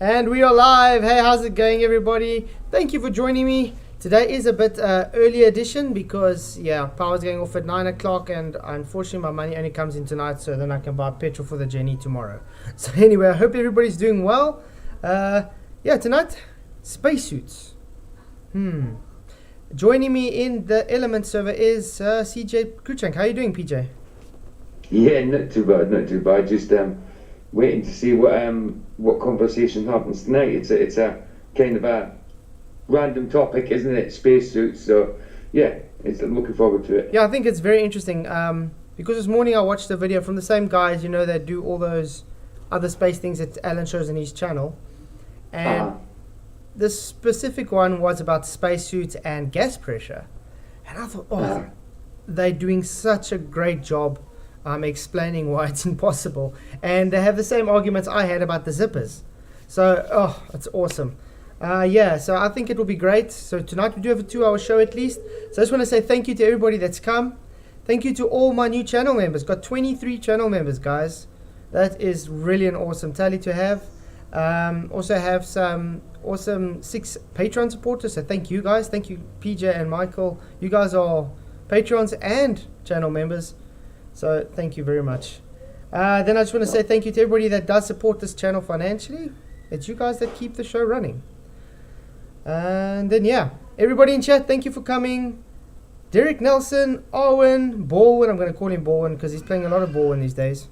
And we are live. Hey, how's it going, everybody? Thank you for joining me. Today is a bit early edition because, power's going off at 9 o'clock, and unfortunately my money only comes in tonight, so then I can buy petrol for the journey tomorrow. So anyway, I hope everybody's doing well. Tonight, spacesuits. Joining me in the Element server is CJ Cruikshank. How are you doing, PJ? Yeah, not too bad. Just waiting to see what conversation happens tonight. It's a kind of a random topic, isn't it? Spacesuits. So yeah, I'm looking forward to it. Yeah, I think it's very interesting. Because this morning I watched a video from the same guys, that do all those other space things that Alan shows on his channel, and this specific one was about spacesuits and gas pressure, and I thought, they're doing such a great job explaining why it's impossible, and they have the same arguments I had about the zippers. So, it's awesome. So I think it will be great. So tonight we do have a 2-hour show at least. So I just want to say thank you to everybody that's come. Thank you to all my new channel members. Got 23 channel members, guys. That is really an awesome tally to have. Also have some awesome 6 Patreon supporters. So thank you guys. Thank you, PJ and Michael. You guys are Patreons and channel members. So thank you very much. Then I just want to say thank you to everybody that does support this channel financially. It's you guys that keep the show running. And then everybody in chat, thank you for coming. Derek Nelson, Owen, Baldwin. I'm going to call him Baldwin because he's playing a lot of Baldwin these days.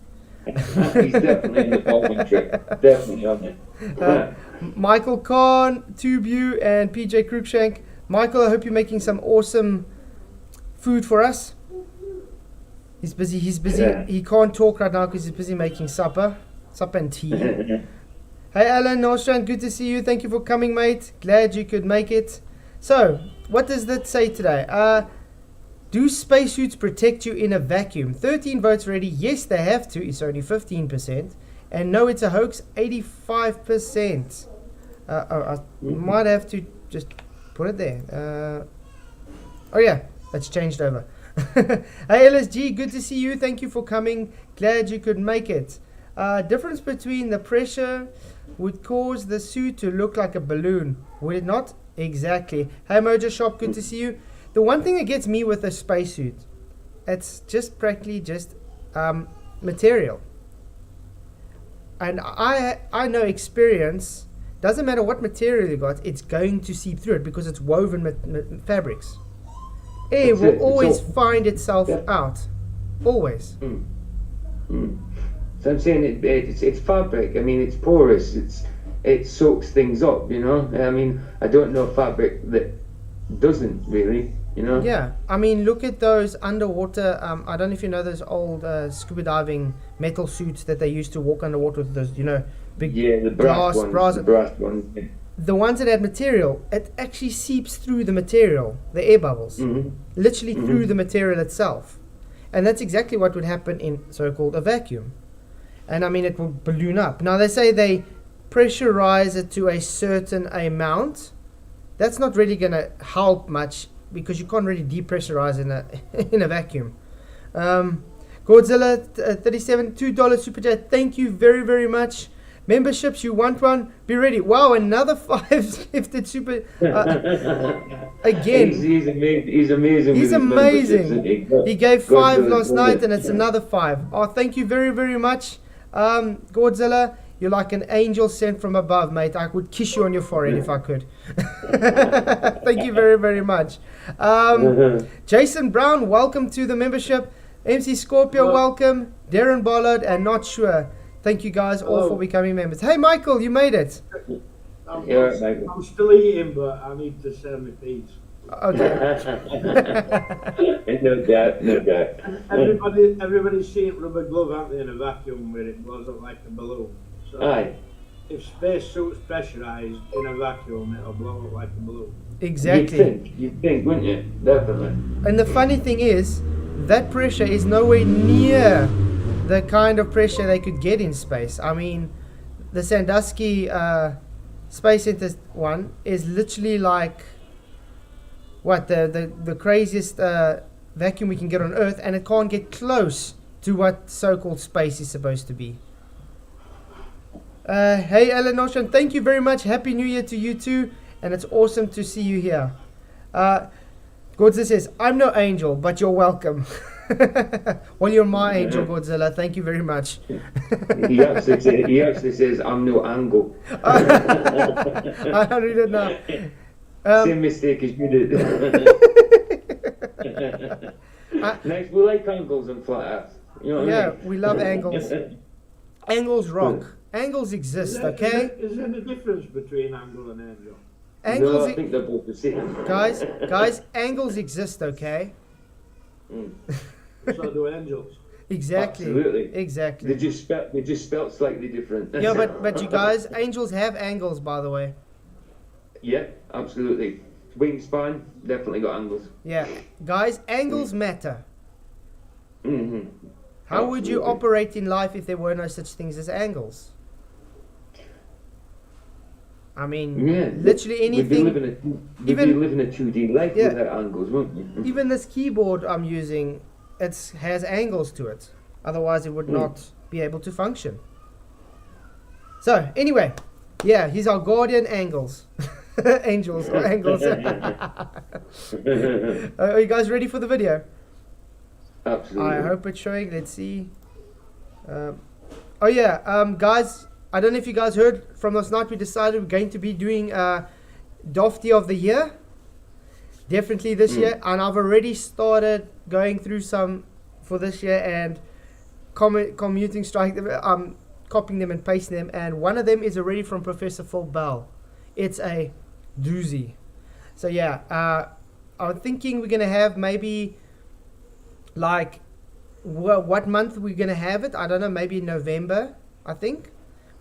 He's definitely in the Baldwin trick. Definitely on it. Michael Kahn, Tubu, and PJ Cruikshank. Michael, I hope you're making some awesome food for us. He's busy. Yeah. He can't talk right now because he's busy making supper and tea. Hey Alan Norstrand, good to see you. Thank you for coming, mate. Glad you could make it. So, what does that say today? Do spacesuits protect you in a vacuum? 13 votes already. Yes, they have to. It's only 15%. And no, it's a hoax. 85%. I might have to just put it there. That's changed over. Hey LSG, good to see you. Thank you for coming. Glad you could make it. Difference between the pressure would cause the suit to look like a balloon, would it not? Exactly. Hey Mojo Shop, good to see you. The one thing that gets me with a spacesuit, it's just practically just material. And I know experience, doesn't matter what material you got, it's going to seep through it because it's woven fabrics. Air will always find itself out. Always. So I'm saying it's fabric. I mean, it's porous. It soaks things up. I mean, I don't know fabric that doesn't really. Yeah. I mean, look at those underwater. I don't know if you know those old scuba diving metal suits that they used to walk underwater with. Those, big the brass ones. The brass ones. Yeah. The ones that had material, it actually seeps through the material, the air bubbles, literally through the material itself. And that's exactly what would happen in so-called a vacuum. And I mean, it will balloon up. Now, they say they pressurize it to a certain amount. That's not really going to help much because you can't really depressurize in a vacuum. Godzilla 37, $2 super chat. Thank you very, very much. Memberships, you want one? Be ready. Wow, another 5 gifted super. Again. He's amazing. He's amazing. He gave 5 last night, and it's another 5. Oh, thank you very, very much, Godzilla. You're like an angel sent from above, mate. I would kiss you on your forehead if I could. Thank you very, very much. Jason Brown, welcome to the membership. MC Scorpio, welcome. Darren Bollard, and Not Sure. Thank you guys all for becoming members. Hey Michael, you made it. I'm still eating, but I need to send my piece. Okay. No doubt. Everybody's seen rubber glove, haven't they, in a vacuum where it blows up like a balloon. So Aye. if spacesuit's pressurized in a vacuum, it'll blow up like a balloon. Exactly. You'd think, wouldn't you? Definitely. And the funny thing is, that pressure is nowhere near the kind of pressure they could get in space. I mean, the Sandusky Space Center one is literally like the craziest vacuum we can get on Earth, and it can't get close to what so-called space is supposed to be. Hey, Ellen Ocean, thank you very much. Happy New Year to you too. And it's awesome to see you here. Godzilla says, I'm no angel, but you're welcome. Well, you're my angel, Godzilla. Thank you very much. He actually says, I'm no angle. I don't really know. Same mistake as you did. Next, we like angles and flat earth. You know what I mean? We love angles. Angles rock. Angles exist, okay? Is there any difference between angle and angel? Angles, No, I think they're both the same. guys, angles exist, okay? So do angels. Exactly. Absolutely. Exactly. They just spelt slightly different. Yeah, but you guys, angels have angles, by the way. Yeah, absolutely. Wingspan definitely got angles. Yeah, guys, angles matter. Hmm. How would you Absolutely. operate in life if there were no such things as angles? I mean, Yeah. literally anything. We'd be even- living a 2D life Yeah. without angles, wouldn't we? Even this keyboard I'm using, has angles to it. Otherwise, it would not be able to function. So, anyway, yeah, he's our guardian angles. Angels or angles. Are you guys ready for the video? Absolutely. I hope it's showing. Let's see. Guys, I don't know if you guys heard from last night. We decided we're going to be doing Dofty of the Year. Definitely this year. And I've already started going through some for this year and commuting strike them. Copying them and pasting them. And one of them is already from Professor Phil Bell. It's a doozy. So yeah, I'm thinking we're going to have maybe like what month we're going to have it. I don't know, maybe November, I think.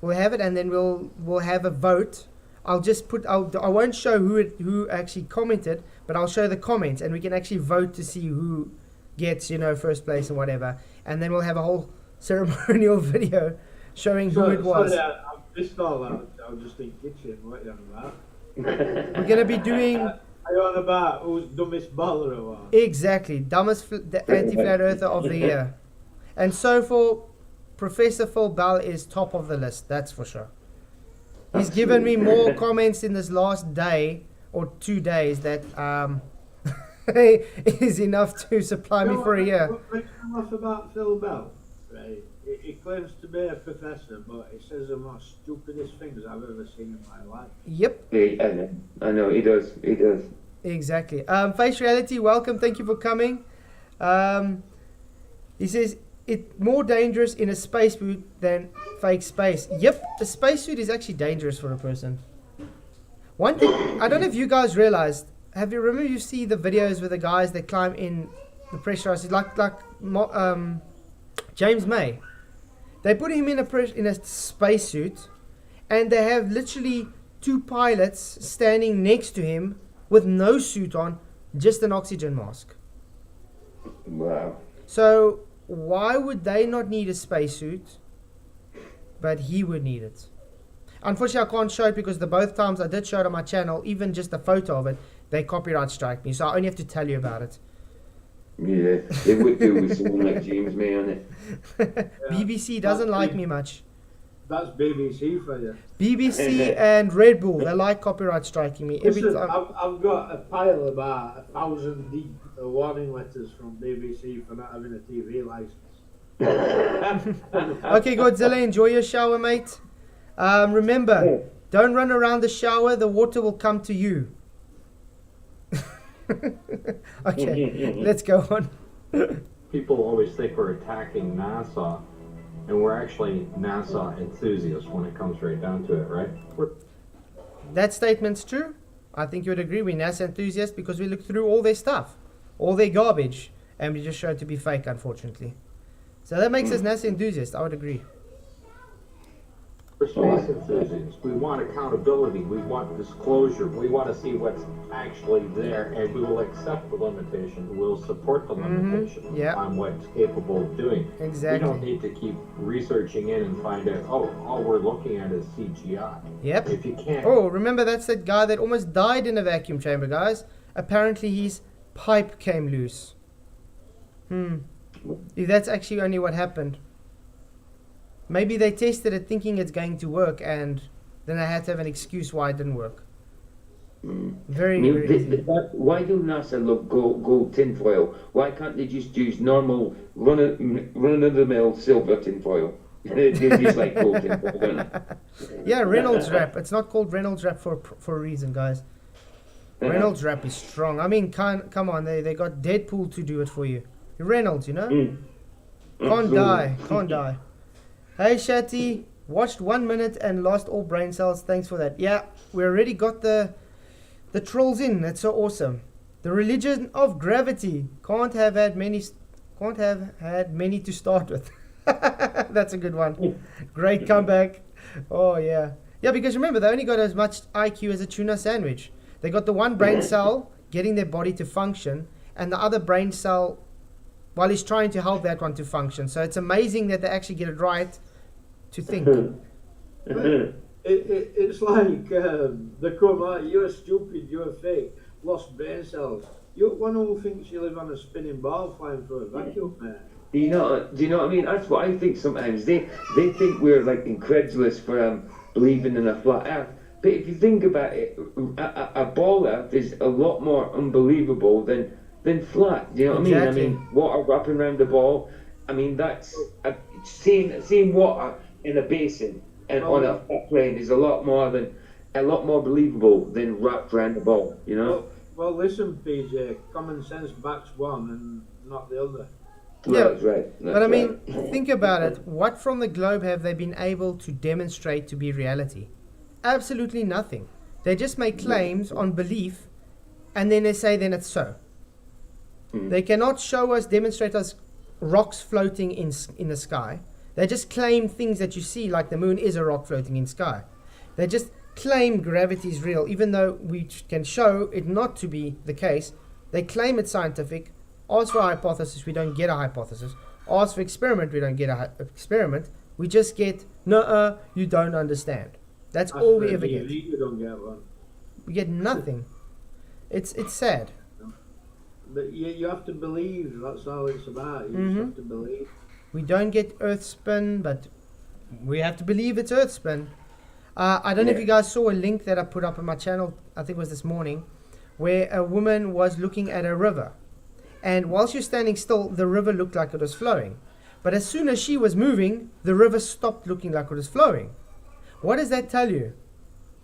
We'll have it, and then we'll have a vote. I won't show who actually commented, but I'll show the comments, and we can actually vote to see who gets, first place and whatever. And then we'll have a whole ceremonial video showing who it was. Sorry, I missed all that. I was just in kitchen. What are you on about? We're going to be doing... Are you on about who's dumbest baller or what? Exactly. Dumbest anti-flat earther of the year. And so for Professor Phil Bell is top of the list, that's for sure. He's given me more comments in this last day or 2 days that is enough to supply me for a year. What makes me laugh about Phil Bell, right? He claims to be a professor, but he says the most stupidest things I've ever seen in my life. Yep, Yeah, I know, he does. exactly. Face Reality, welcome. Thank you for coming. He says, it's more dangerous in a spacesuit than fake space. Yep, a spacesuit is actually dangerous for a person. One thing, I don't know if you guys realized, remember you see the videos with the guys that climb in the pressurized, like James May. They put him in a spacesuit, and they have literally 2 pilots standing next to him with no suit on, just an oxygen mask. Wow. So why would they not need a spacesuit, but he would need it? Unfortunately, I can't show it because both times I did show it on my channel, even just a photo of it, they copyright strike me. So I only have to tell you about it. Yeah, they would do with someone like James May on it. BBC doesn't like me much. That's BBC for you. BBC and Red Bull, they like copyright striking me every Listen, time. I've got a pile about 1,000 deep warning letters from BBC for not having a TV license. Okay, Godzilla, enjoy your shower, mate. Remember, don't run around the shower, the water will come to you. Okay, let's go on. People always think we're attacking NASA, and we're actually NASA enthusiasts when it comes right down to it, right? That statement's true. I think you would agree. We're NASA enthusiasts because we look through all their stuff, all their garbage, and we just show it to be fake, unfortunately. So that makes us NASA enthusiasts. I would agree. We're space enthusiasts. We want accountability. We want disclosure. We want to see what's actually there, and we will accept the limitation. We'll support the limitation Yeah. on what's capable of doing. Exactly. We don't need to keep researching in and find out, all we're looking at is CGI. Yep. If you can't... Oh, remember that's that guy that almost died in a vacuum chamber, guys. Apparently his pipe came loose. If that's actually only what happened. Maybe they tested it thinking it's going to work, and then they had to have an excuse why it didn't work. Very, I mean, very easy. why do NASA love gold tinfoil? Why can't they just use normal run of the mill silver tinfoil? They just like gold tinfoil, don't they? Yeah, Reynolds wrap. It's not called Reynolds wrap for a reason, guys. Reynolds wrap is strong. I mean, come on, they got Deadpool to do it for you. Reynolds, you know? Can't die. Hey, Shatty, watched 1 minute and lost all brain cells. Thanks for that. Yeah, we already got the trolls in. That's so awesome. The religion of gravity can't have had many to start with. That's a good one. Great comeback. Oh yeah. Yeah, because remember, they only got as much IQ as a tuna sandwich. They got the one brain cell getting their body to function, and the other brain cell, while he's trying to help that one to function. So it's amazing that they actually get it right to think. It's like they come out, you're stupid, you're fake, lost brain cells. You're one who thinks you live on a spinning ball flying through a vacuum, man. Do you know what I mean? That's what I think sometimes. They think we're like incredulous for believing in a flat Earth. But if you think about it, a ball Earth is a lot more unbelievable than flat. Do you know what I Exactly. mean? I mean, water wrapping around the ball. I mean, that's seeing water in a basin and on a flat plane is a lot more believable than wrapped around the ball. You know? Well, listen, PJ, common sense backs one and not the other. Yeah, That's right. But I mean, think about it. What from the globe have they been able to demonstrate to be reality? Absolutely nothing. They just make claims on belief, and then they say then it's so. They cannot demonstrate us rocks floating in the sky. They just claim things that you see, like the moon is a rock floating in sky. They just claim gravity is real, even though we can show it not to be the case. They claim it's scientific. Ask for a hypothesis, we don't get a hypothesis. Ask for experiment, we don't get a experiment. We just get, nuh-uh, you don't understand. That's all we ever get. You don't get one. We get nothing. It's sad. But you have to believe, that's all it's about. You just have to believe. We don't get Earth spin, but we have to believe it's Earth spin. I don't know if you guys saw a link that I put up on my channel, I think it was this morning, where a woman was looking at a river. And while she was standing still, the river looked like it was flowing. But as soon as she was moving, the river stopped looking like it was flowing. What does that tell you?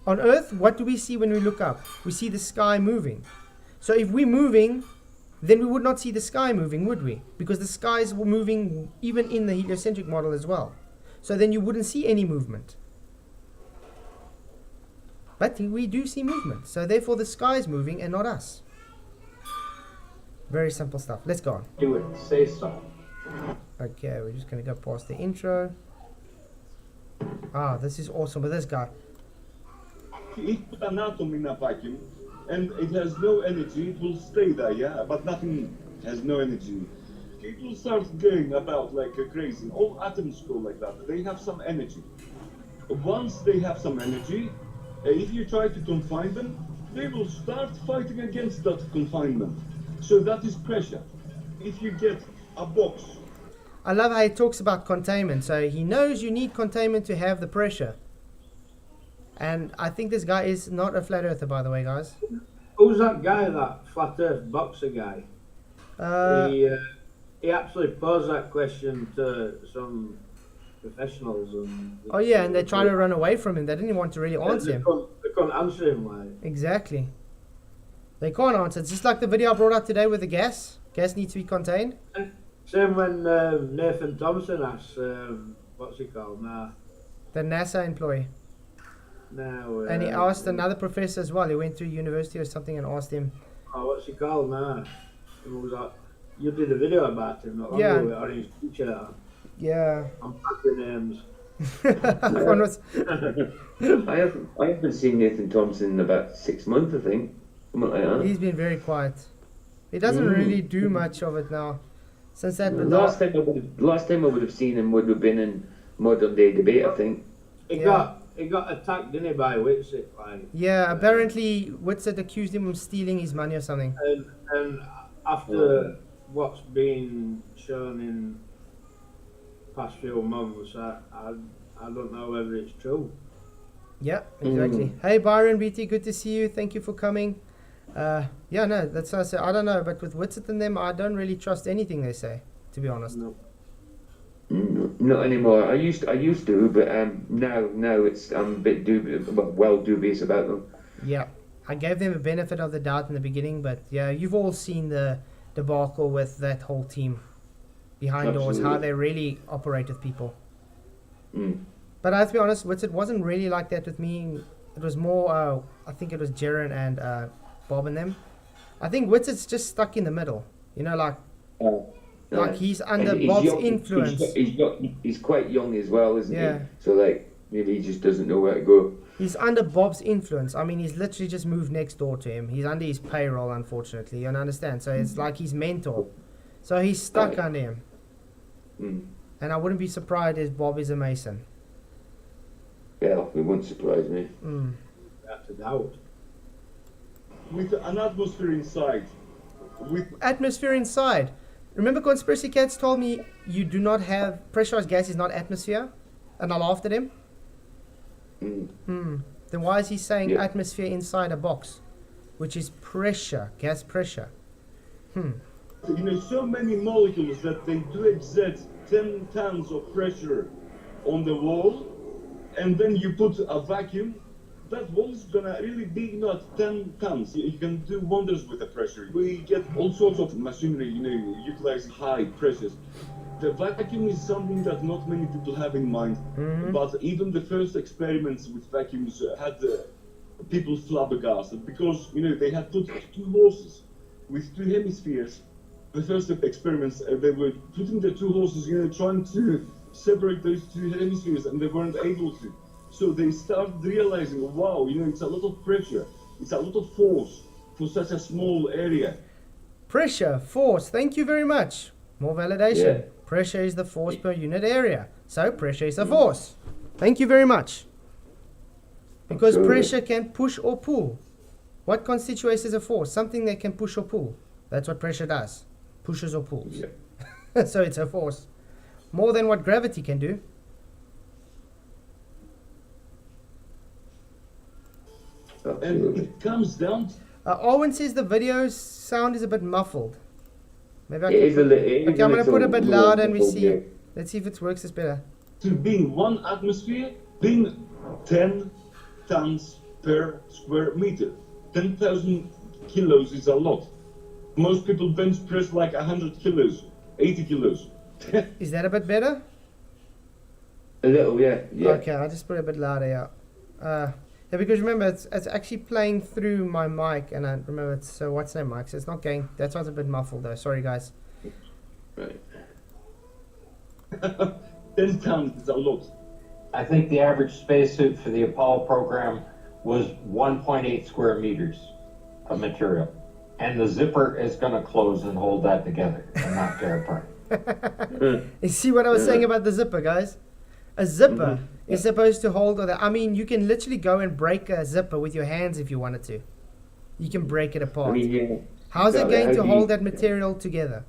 On Earth, what do we see when we look up? We see the sky moving. So if we're moving, then we would not see the sky moving, would we? Because the skies were moving even in the heliocentric model as well. So then you wouldn't see any movement. But we do see movement. So therefore the sky is moving and not us. Very simple stuff. Let's go on. Do it. Say so. Okay, we're just going to go past the intro. Ah, this is awesome with this guy. If you put an atom in a vacuum and it has no energy, it will stay there, yeah? But nothing has no energy. It will start going about like crazy. All atoms go like that. They have some energy. Once they have some energy, if you try to confine them, they will start fighting against that confinement. So that is pressure. If you get a box. I love how he talks about containment. So he knows you need containment to have the pressure. And I think this guy is not a flat earther, by the way, guys. Who's that guy, that flat earth boxer guy? He actually posed that question to some professionals. Oh yeah, and they try to run away from him. They didn't want to really answer him. They couldn't answer him, like. Exactly. They can't answer. It's just like the video I brought out today with the gas. Gas needs to be contained. Same when Nathan Thompson asked, what's he called now? The NASA employee. Now. And he asked another professor as well. He went to university or something and asked him. Oh, what's he called now? It was like, you did a video about him not long Yeah. ago, or his teacher. Yeah. I'm packing names. One was, I haven't seen Nathan Thompson in about 6 months, I think. Something like that. he's been very quiet. He doesn't really do much of it now. Since that Last time I would have seen him would have been in Modern Day Debate, I think. He Yeah. got attacked, didn't he, by Whitsitt, like. Yeah, apparently Whitsitt accused him of stealing his money or something. And after what's been shown in past few months. I don't know whether it's true. Yeah, exactly. Hey Byron, BT, good to see you. Thank you for coming. Yeah, no, that's what I say. I don't know, but with Witsit and them, I don't really trust anything they say, to be honest. No. Not anymore. I used to, but now it's I'm a bit dubious, well dubious about them. Yeah, I gave them a benefit of the doubt in the beginning, but yeah, you've all seen the debacle with that whole team behind doors, how Absolutely. they really operate with people. Mm. But I have to be honest, Witsit wasn't really like that with me. It was more, I think it was Jaren and Bob and them. I think Witsit's just stuck in the middle. You know, like he's under He's Bob's young, influence. He's quite young as well, isn't Yeah. he? So like maybe he just doesn't know where to go. He's under Bob's influence. I mean, he's literally just moved next door to him. He's under his payroll, unfortunately. You understand? So it's like his mentor. So he's stuck Right. under him. Mm. And I wouldn't be surprised if Bob is a Mason. Yeah, it wouldn't surprise me. Mm. Without a doubt. With an atmosphere inside, with Atmosphere inside. Remember Conspiracy Cats told me you do not have pressurized gas is not atmosphere? And I laughed at him. Mm. Then why is he saying Yeah. atmosphere inside a box? Which is pressure, gas pressure. so many molecules that they do exert 10 tons of pressure on the wall, and then you put a vacuum, that wall is gonna really be not 10 tons. You can do wonders with the pressure. We get all sorts of machinery, utilize high pressures. The vacuum is something that not many people have in mind, but even the first experiments with vacuums had people flabbergasted because, they had put two horses with two hemispheres. The first experiments, they were putting the two horses, trying to separate those two hemispheres, and they weren't able to. So they started realizing, wow, it's a lot of pressure, it's a lot of force for such a small area. Pressure, force, thank you very much. More validation. Yeah. Pressure is the force per unit area. So pressure is the force. Thank you very much. Because Absolutely. pressure can push or pull. What constitutes as a force? Something that can push or pull. That's what pressure does. Pushes or pulls. Yeah. So it's a force. More than what gravity can do. And Absolutely. it comes down Owen says the video sound is a bit muffled. Maybe I It can is a little. Okay, I'm going to put it a bit loud and we little, see. yeah. Let's see if it works this better. to being one atmosphere, being 10 tons per square meter. 10,000 kilos is a lot. Most people bench press like 100 kilos, 80 kilos. Is that a bit better? A little, yeah. Okay, I'll just put it a bit louder, yeah. Yeah, because remember, it's actually playing through my mic, and I remember it's what's name mic, so it's not going. That's why it's a bit muffled, though. Sorry, guys. Right. 10 tons is a lot. I think the average spacesuit for the Apollo program was 1.8 square meters of material. And the zipper is going to close and hold that together and not tear apart. You see what I was saying about the zipper, guys? A zipper is supposed to hold. I mean, you can literally go and break a zipper with your hands if you wanted to. You can break it apart. I mean, yeah. How's it exactly. going How to do hold you- that material together?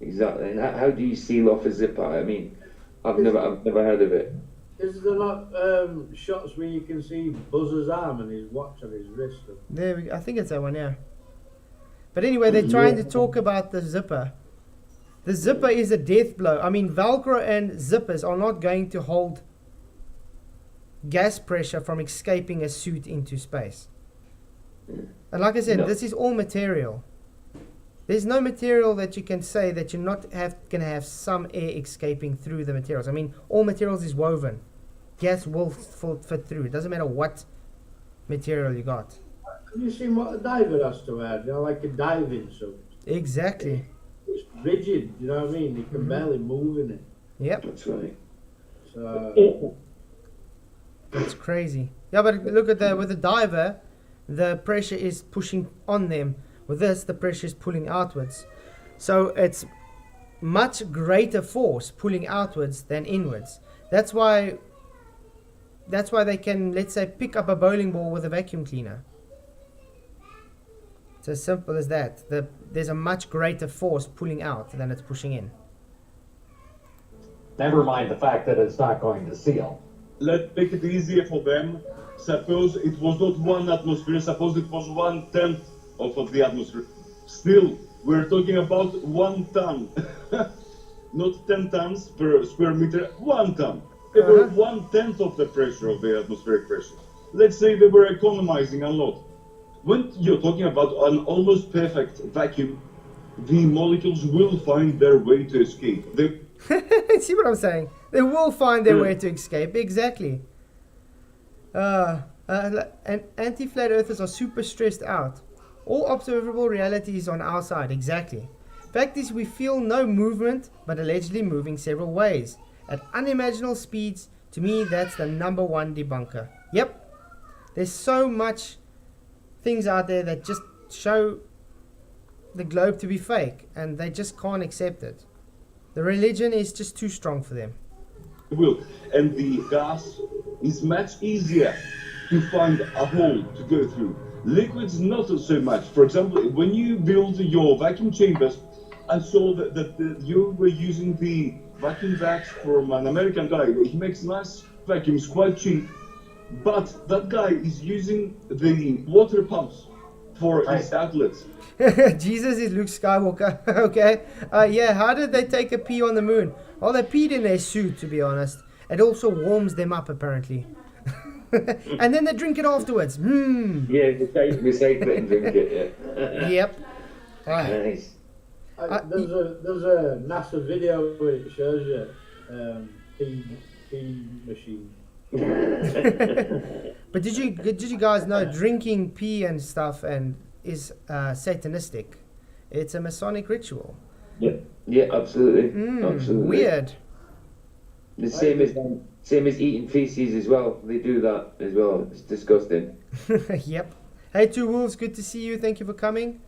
Exactly. And how do you seal off a zipper? I mean, I've never heard of it. Is there not shots where you can see Buzz's arm and his watch on his wrist? There we go. I think it's that one, yeah. But anyway, they're trying to talk about the zipper. The zipper is a death blow. I mean, Velcro and zippers are not going to hold gas pressure from escaping a suit into space. And like I said, No. this is all material. There's no material that you can say that you're not going to have some air escaping through the materials. I mean, all materials is woven. Gas will fit through. It doesn't matter what material you got. Have you seen what a diver has to wear? Like a diving suit. Exactly. It's rigid, you know what I mean? You can barely move in it. Yep. That's right. So, It's crazy. Yeah, but look at with the diver, the pressure is pushing on them. With this, the pressure is pulling outwards. So it's much greater force pulling outwards than inwards. That's why they can, let's say, pick up a bowling ball with a vacuum cleaner. It's as simple as that. There's a much greater force pulling out than it's pushing in. Never mind the fact that it's not going to seal. Let's make it easier for them. Suppose it was not 1 atmosphere, suppose it was 1/10 of the atmosphere. Still, we're talking about 1 ton. Not 10 tons per square meter, 1 ton. They were 1/10 of the pressure of the atmospheric pressure. Let's say they were economizing a lot. When you're talking about an almost perfect vacuum, the molecules will find their way to escape. They See what I'm saying? They will find their way to escape. Exactly. And anti-flat earthers are super stressed out. All observable reality is on our side. Exactly. Fact is, we feel no movement, but allegedly moving several ways at unimaginable speeds. To me, that's the number one debunker. Yep. There's so much things out there that just show the globe to be fake, and they just can't accept it. The religion is just too strong for them. will. And the gas is much easier to find a hole to go through. Liquids not so much. For example, when you build your vacuum chambers, I saw that you were using the vacuum vacs from an American guy. He makes nice vacuums, quite cheap. But that guy is using the water pumps for his outlets. Jesus is Luke Skywalker. Okay. Yeah, how did they take a pee on the moon? Well, they peed in their suit, to be honest. It also warms them up, apparently. And then they drink it afterwards. Yeah, recycle it and drink it, yeah. Yep. Right. Nice. There's a NASA video where it shows you pee machine. But did you guys know drinking pee and stuff and is satanistic? It's a Masonic ritual. Yeah, absolutely. Absolutely. Weird. The same as eating feces as well. They do that as well. It's disgusting. Yep. Hey, Two Wolves, good to see you. Thank you for coming.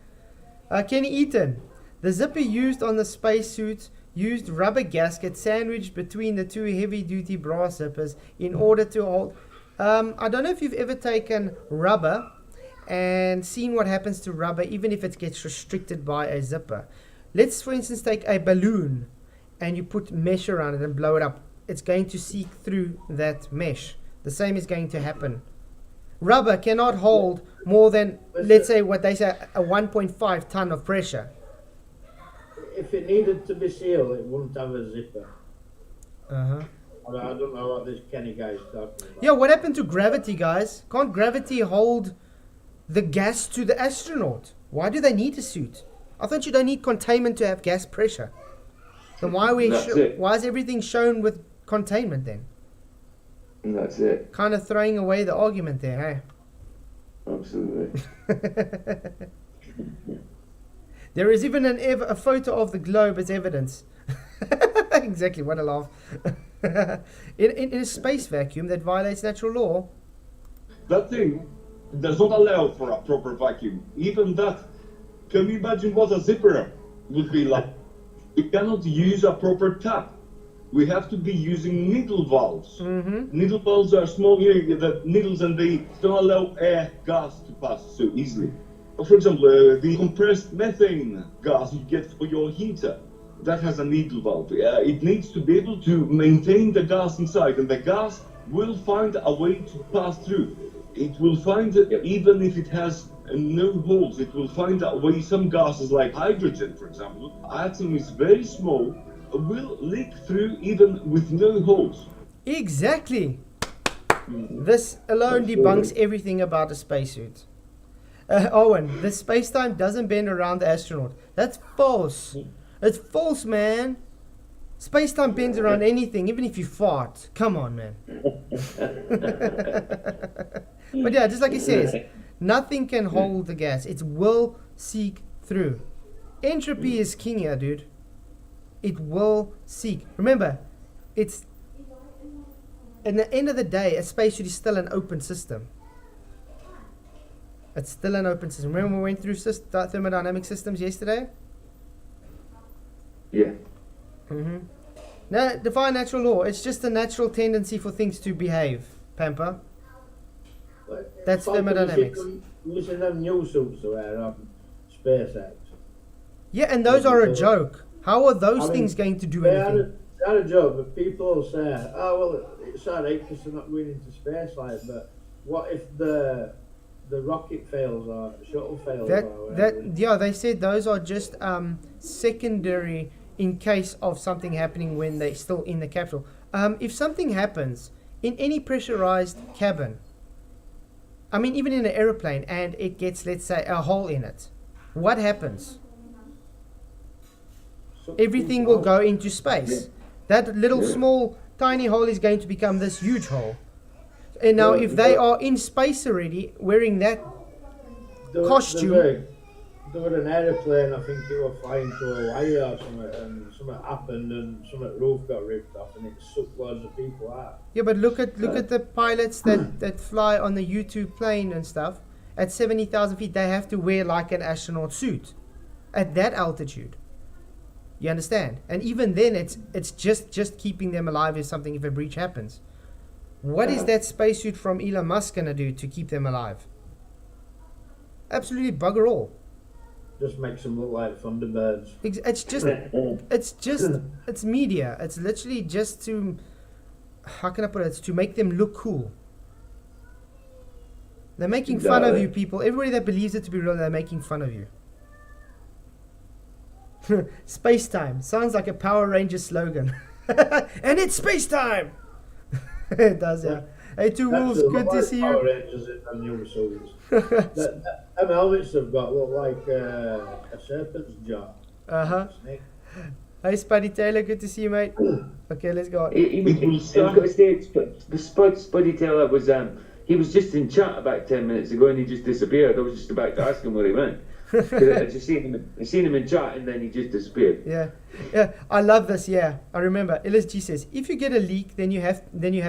Kenny Eaton, the zipper used on the spacesuit used rubber gasket sandwiched between the two heavy-duty brass zippers in order to hold. I don't know if you've ever taken rubber and seen what happens to rubber, even if it gets restricted by a zipper. Let's, for instance, take a balloon and you put mesh around it and blow it up. It's going to seek through that mesh. The same is going to happen. Rubber cannot hold more than, let's say, what they say, a 1.5 ton of pressure. If it needed to be sealed, it wouldn't have a zipper. Uh-huh. I don't know what this Kenny guy is talking about. Yeah, what happened to gravity, guys? Can't gravity hold the gas to the astronaut? Why do they need a suit? I thought you don't need containment to have gas pressure. Then why is everything shown with containment then? And that's it. Kind of throwing away the argument there, Absolutely. hey? There is even a photo of the globe as evidence. Exactly, what a laugh. in a space vacuum that violates natural law. That thing does not allow for a proper vacuum. Even that, can you imagine what a zipper would be like? We cannot use a proper tap. We have to be using needle valves. Needle valves are small, the needles, and they don't allow air gas to pass so easily. For example, the compressed methane gas you get for your heater, that has a needle valve. It needs to be able to maintain the gas inside, and the gas will find a way to pass through. It will find, even if it has no holes, it will find a way. Some gases, like hydrogen, for example, atom is very small, will leak through even with no holes. Exactly. This alone debunks everything about a spacesuit. Owen, the space-time doesn't bend around the astronaut. That's false. It's false, man. Space-time bends around anything, even if you fart. Come on, man. But yeah, just like he says, nothing can hold the gas. It will seek through. Entropy is king here, dude. It will seek. Remember, it's at the end of the day, a spacesuit is still an open system. It's still an open system. Remember we went through thermodynamic systems yesterday? Yeah. Now, define natural law. It's just a natural tendency for things to behave, Pampa. That's thermodynamics. Using them new suits they wear on SpaceX. Yeah, and those are a joke. How are those things going to do anything? not a joke, but people will say, "Oh well, it's alright because they're not going into space, like." But what if the rocket fails or the shuttle fails or whatever? Yeah, they said those are just secondary in case of something happening when they're still in the capsule. If something happens in any pressurized cabin, I mean even in an aeroplane, and it gets, let's say, a hole in it, what happens? Everything will go into space. That little small tiny hole is going to become this huge hole. And now if they are in space already wearing that costume. There were an aeroplane, I think it was flying to Hawaii or something, and something happened and some roof got ripped off and it sucked loads of people out. Yeah, but look at the pilots that fly on the U-2 plane and stuff. At 70,000 feet, they have to wear like an astronaut suit at that altitude. You understand? And even then, it's just keeping them alive if a breach happens. What is that spacesuit from Elon Musk gonna do to keep them alive? Absolutely bugger all. Just makes them look like Thunderbirds. It's media. It's literally just to, how can I put it? It's to make them look cool. They're making fun of you people. Everybody that believes it to be real, they're making fun of you. Space time. Sounds like a Power Rangers slogan. And it's space time! It does, yeah. Hey, Two Wolves, good to see Power you. Rangers in the newer series. Them helmets they've got look like a serpent's jaw. Uh-huh. Snake. Hey, Spuddy Taylor, good to see you, mate. Okay, let's go on. I've got to say, Spuddy Taylor was he was just in chat about 10 minutes ago and he just disappeared. I was just about to ask him where he went. 'Cause I just seen him in chat and then he just disappeared. Yeah, I love this. Yeah, I remember. LSG says if you get a leak, then you have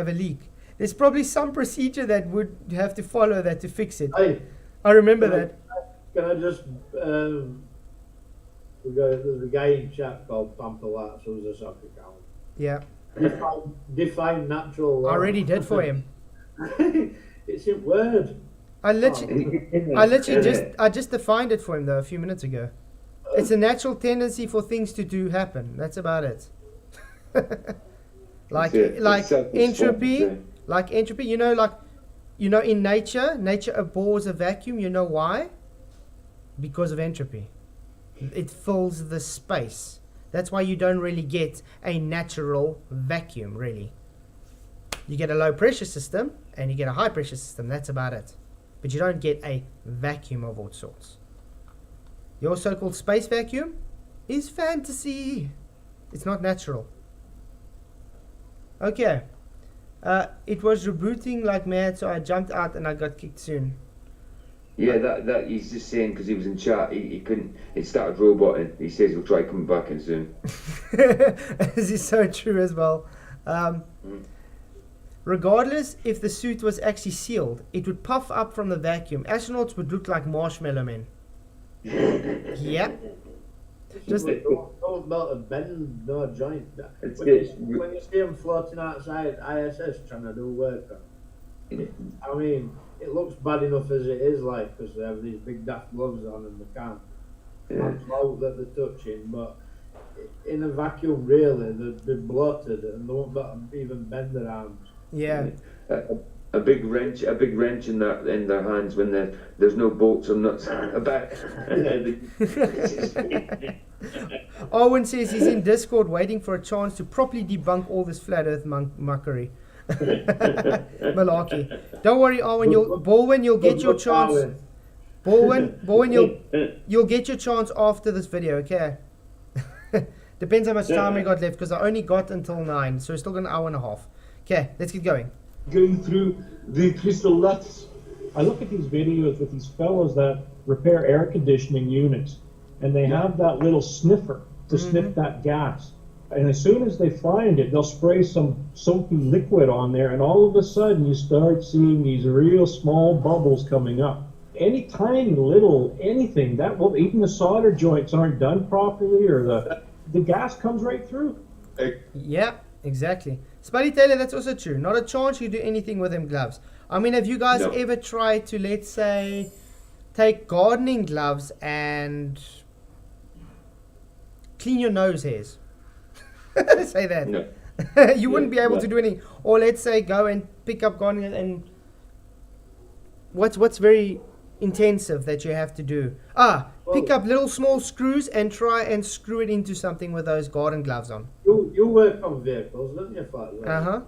a leak. There's probably some procedure that would have to follow that to fix it. Hey, I remember that. can I just there's a guy in chat called Pampalats who's a soccer account. Yeah, Define natural. I already did for him. It's in Word. I just defined it for him though a few minutes ago. It's a natural tendency for things to happen. That's about it. like entropy. Like entropy, in nature abhors a vacuum. You know why? Because of entropy. It fills the space. That's why you don't really get a natural vacuum, really. You get a low pressure system and you get a high pressure system. That's about it. But you don't get a vacuum of all sorts. Your so-called space vacuum is fantasy. It's not natural. Okay. It was rebooting like mad, so I jumped out and I got kicked soon. Yeah, that he's just saying because he was in chat, he couldn't. It started roboting. He says he'll try coming back in soon. This is so true as well. Regardless if the suit was actually sealed, it would puff up from the vacuum. Astronauts would look like marshmallow men. Yep. Just don't melt a bend, no joint. When you see them floating outside ISS trying to do work, I mean, it looks bad enough as it is, like, because they have these big daft gloves on and they can't float that they're touching, but in a vacuum, really, they're bloated and they won't even bend their arms. Yeah. A big wrench in their hands when there's no bolts or nuts about. Owen says he's in Discord waiting for a chance to properly debunk all this flat Earth muckery. Malarkey. Don't worry, Owen. You'll get your chance. Baldwin, you'll get your chance after this video. Okay. Depends how much time we got left because I only got until 9, so we're still got an hour and a half. Okay, let's get going. Going through the crystal nuts. I look at these videos with these fellows that repair air conditioning units, and they have that little sniffer to sniff that gas. And as soon as they find it, they'll spray some soapy liquid on there, and all of a sudden you start seeing these real small bubbles coming up. Any tiny little anything, that will, even the solder joints aren't done properly, or the gas comes right through. Yeah, exactly. Spuddy Taylor, that's also true. Not a chance you do anything with them gloves. I mean, have you guys ever tried to, let's say, take gardening gloves and clean your nose hairs? Say that. No. You wouldn't be able Yeah. to do anything. Or let's say go and pick up gardening and what's very intensive that you have to do? Pick up little small screws and try and screw it into something with those garden gloves on. You work on vehicles, don't you, Fat?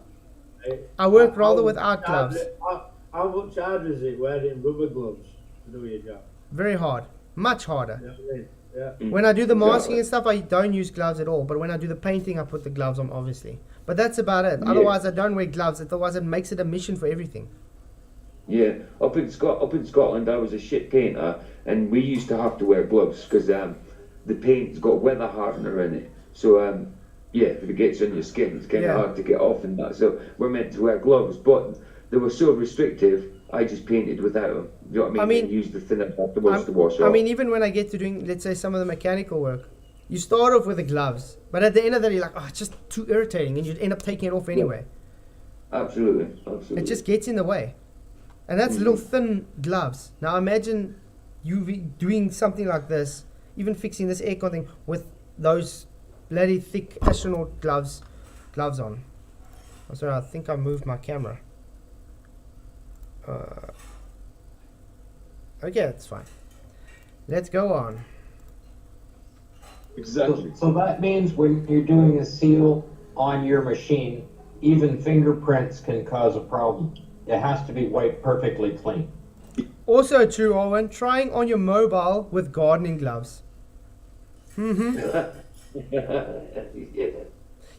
Right? I work rather How without much harder- gloves. How much harder is it wearing rubber gloves to do your job? Very hard. Much harder. You know what I mean? Yeah. When I do the Exactly. masking and stuff, I don't use gloves at all. But when I do the painting, I put the gloves on, obviously. But that's about it. Otherwise, I don't wear gloves. Otherwise, it makes it a mission for everything. Yeah, up in Scotland, I was a shit painter, and we used to have to wear gloves because the paint's got weather hardener in it. So yeah, if it gets on your skin, it's kind of Yeah. hard to get off and that. So we're meant to wear gloves, but they were so restrictive. I just painted without them. You know what I mean? I mean, And used the thinner afterwards to wash I off. mean, even when I get to doing, let's say, some of the mechanical work, you start off with the gloves. But at the end of the day, you're like, oh, it's just too irritating. And you end up taking it off anyway. Absolutely. It just gets in the way. And that's little thin gloves. Now imagine you doing something like this, even fixing this aircon thing with those bloody thick astronaut gloves on. Oh, sorry, I think I moved my camera. Okay, that's fine. Let's go on. Exactly. So that means when you're doing a seal on your machine, even fingerprints can cause a problem. It has to be wiped perfectly clean. Also true, Owen, trying on your mobile with gardening gloves. Yeah.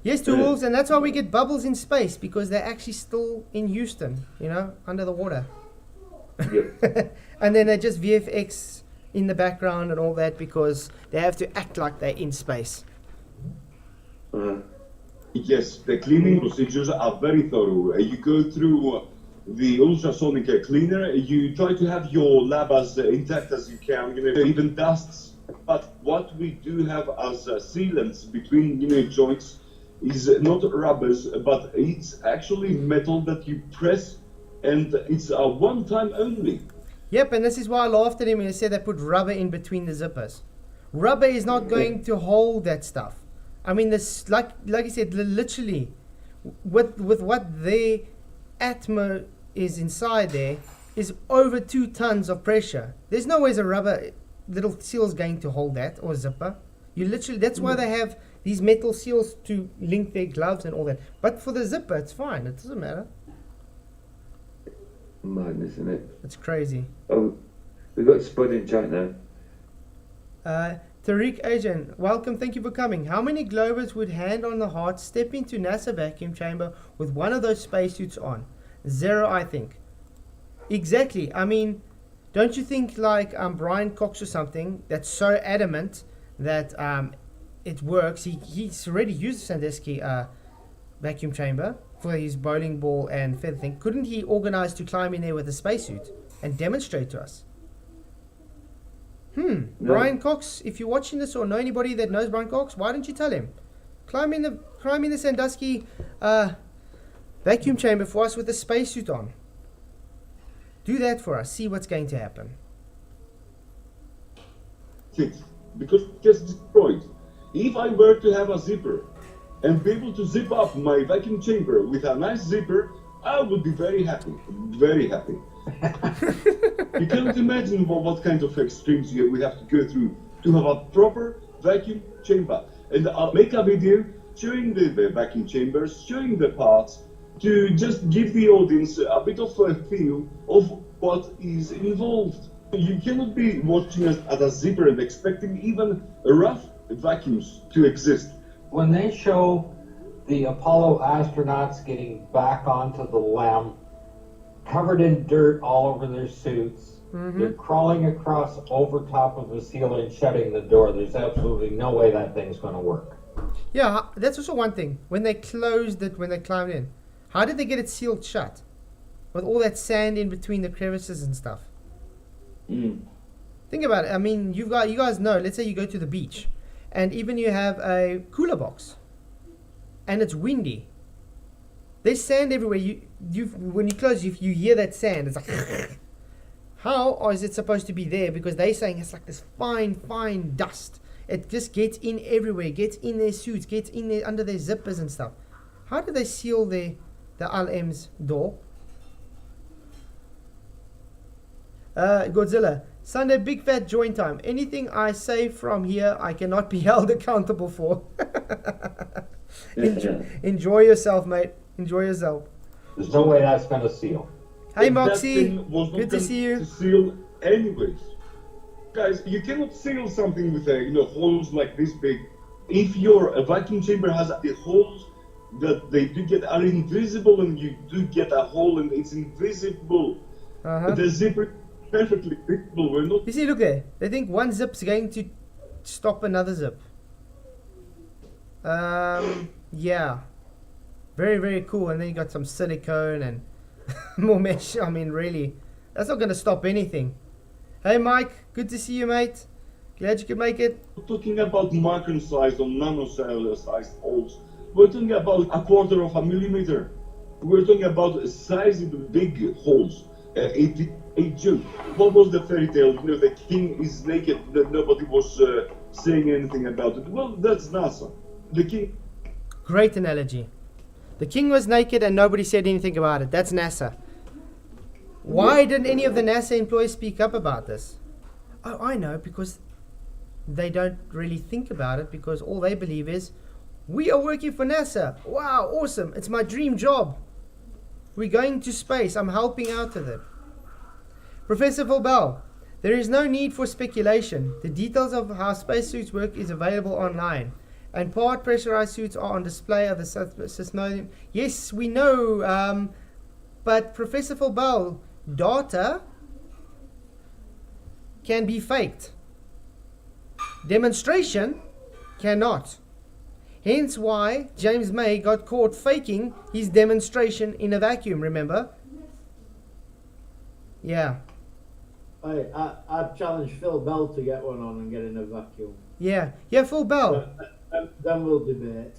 Yes, to wolves, and that's why we get bubbles in space, because they're actually still in Houston, you know, under the water. Yep. And then they just VFX in the background and all that because they have to act like they're in space. Yes, the cleaning procedures are very thorough. You go through the ultrasonic cleaner. You try to have your lab as intact as you can. You know, even dusts. But what we do have as sealants between joints is not rubbers, but it's actually metal that you press, and it's a one-time only. Yep, and this is why I laughed at him when he said they put rubber in between the zippers. Rubber is not going to hold that stuff. I mean, this, like you said, literally, with what their atmo is inside there, is over 2 tons of pressure. There's no ways a rubber little seal is going to hold that, or zipper. You literally, that's why they have these metal seals to link their gloves and all that. But for the zipper, it's fine. It doesn't matter. Madness, isn't it? It's crazy. Oh, we got Spud in chat now. Tariq Asian, welcome, thank you for coming. How many Globers would hand on the heart step into NASA vacuum chamber with one of those spacesuits on? 0, I think. Exactly. I mean, don't you think like Brian Cox or something that's so adamant that it works? He's already used the Sandusky vacuum chamber for his bowling ball and feather thing. Couldn't he organize to climb in there with a spacesuit and demonstrate to us? No. Brian Cox, if you're watching this or know anybody that knows Brian Cox, why don't you tell him? Climb in the Sandusky vacuum chamber for us with a spacesuit on. Do that for us. See what's going to happen. Because it gets destroyed. If I were to have a zipper and be able to zip up my vacuum chamber with a nice zipper, I would be very happy. Very happy. You can't imagine what kind of extremes we have to go through to have a proper vacuum chamber. And I'll make a video showing the vacuum chambers, showing the parts, to just give the audience a bit of a feel of what is involved. You cannot be watching us at a zipper and expecting even rough vacuums to exist. When they show the Apollo astronauts getting back onto the LEM, covered in dirt all over their suits, they're crawling across over top of the seal and shutting the door. There's absolutely no way that thing's going to work. Yeah, that's also one thing. When they closed it, when they climbed in, how did they get it sealed shut? With all that sand in between the crevices and stuff. Think about it. I mean, you guys know, let's say you go to the beach and even you have a cooler box and it's windy. There's sand everywhere. When you close, you hear that sand. It's like, how is it supposed to be there? Because they're saying it's like this fine dust. it just gets in everywhere, gets in their suits, gets in there under their zippers and stuff. How do they seal the LM's door? Godzilla, Sunday big fat joint time. Anything I say from here, I cannot be held accountable for. Enjoy yourself, mate. Enjoy yourself. There's no way that's going to seal. Hey, And that Moxie. thing was not Good to going see you. To seal anyways. Guys, you cannot seal something with holes like this big. If your vacuum chamber has the holes that they do get are invisible, and you do get a hole and it's invisible, the zipper perfectly visible. We're not. You see, look there. They think one zip's going to stop another zip. Yeah. Very, very cool. And then you got some silicone and more mesh. I mean, really, that's not going to stop anything. Hey, Mike. Good to see you, mate. Glad you could make it. We're talking about micron size or nanocellular sized holes. We're talking about a quarter of a millimeter. We're talking about sizable big holes. A joke. What was the fairy tale? The king is naked, that nobody was saying anything about it. Well, that's NASA. The king. Great analogy. The king was naked and nobody said anything about it. That's NASA. Why didn't any of the NASA employees speak up about this? Oh, I know, because they don't really think about it, because all they believe is, we are working for NASA. Wow, awesome. It's my dream job. We're going to space. I'm helping out with it. Professor Phil Bell, there is no need for speculation. The details of how spacesuits work is available online. And part pressurized suits are on display at the Smithsonian. Yes, we know. But Professor Phil Bell, data can be faked. Demonstration cannot. Hence why James May got caught faking his demonstration in a vacuum, remember? Yeah. I challenge Phil Bell to get one on and get in a vacuum. Yeah, Phil Bell. Then we'll debate.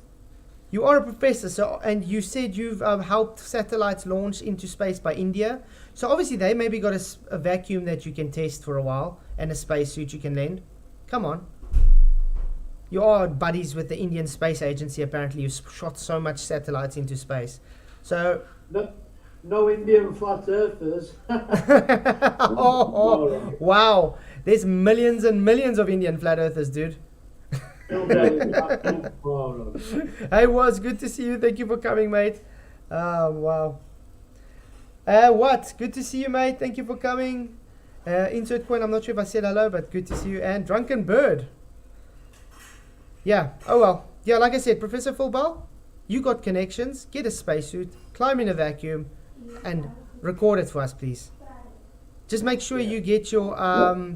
You are a professor, so, and you said you've helped satellites launch into space by India. So obviously they maybe got a vacuum that you can test for a while and a spacesuit you can lend. Come on. You are buddies with the Indian Space Agency, apparently. You shot so much satellites into space. So... No Indian flat earthers. oh, wow. There's millions and millions of Indian flat earthers, dude. Hey, Woz, good to see you. Thank you for coming, mate. Wow. What? Good to see you, mate. Thank you for coming. Insert coin, I'm not sure if I said hello, but good to see you. And Drunken Bird. Yeah, oh well. Yeah, like I said, Professor Phil Bell, you got connections. Get a spacesuit, climb in a vacuum, and record it for us, please. Just make sure you get your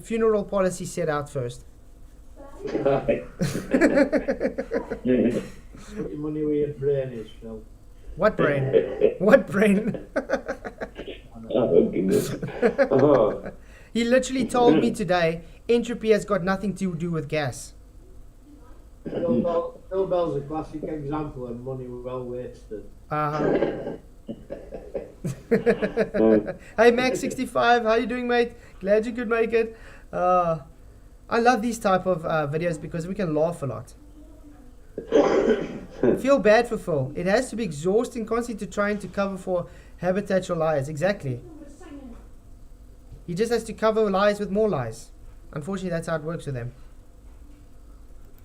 funeral policy set out first. Put your money where your brain is, Phil. What brain? What brain? Oh, goodness. Oh. He literally told me today, entropy has got nothing to do with gas. Phil Bell's a classic example of money well wasted. Hey Max65, how you doing, mate? Glad you could make it. I love these type of videos because we can laugh a lot. Feel bad for Phil. It has to be exhausting constantly to trying to cover for habitual lies. Exactly. He just has to cover lies with more lies. Unfortunately, that's how it works with them.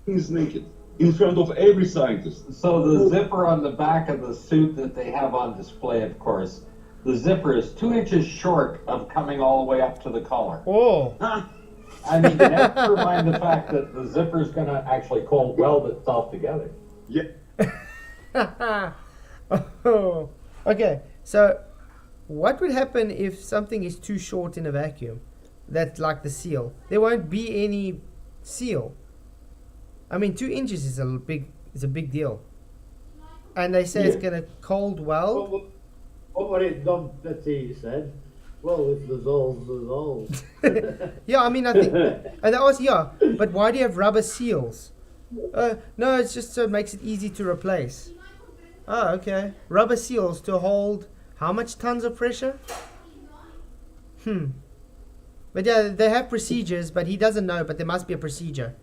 Is naked in front of every scientist. So the zipper on the back of the suit that they have on display, of course, the zipper is 2 inches short of coming all the way up to the collar. Oh. I mean, never mind the fact that the zipper is going to actually cold weld itself together. Yeah. Oh. Okay, so what would happen if something is too short in a vacuum? That's like the seal. There won't be any seal. I mean, 2 inches is a big deal. And they say it's gonna cold weld. What would it Dom Petit said? Well, if there's holes, there's holes. Yeah, I mean, I think, and they ask, yeah, but why do you have rubber seals? No, it's just so it makes it easy to replace. Oh, okay. Rubber seals to hold how much tons of pressure? But yeah, they have procedures, but he doesn't know, but there must be a procedure.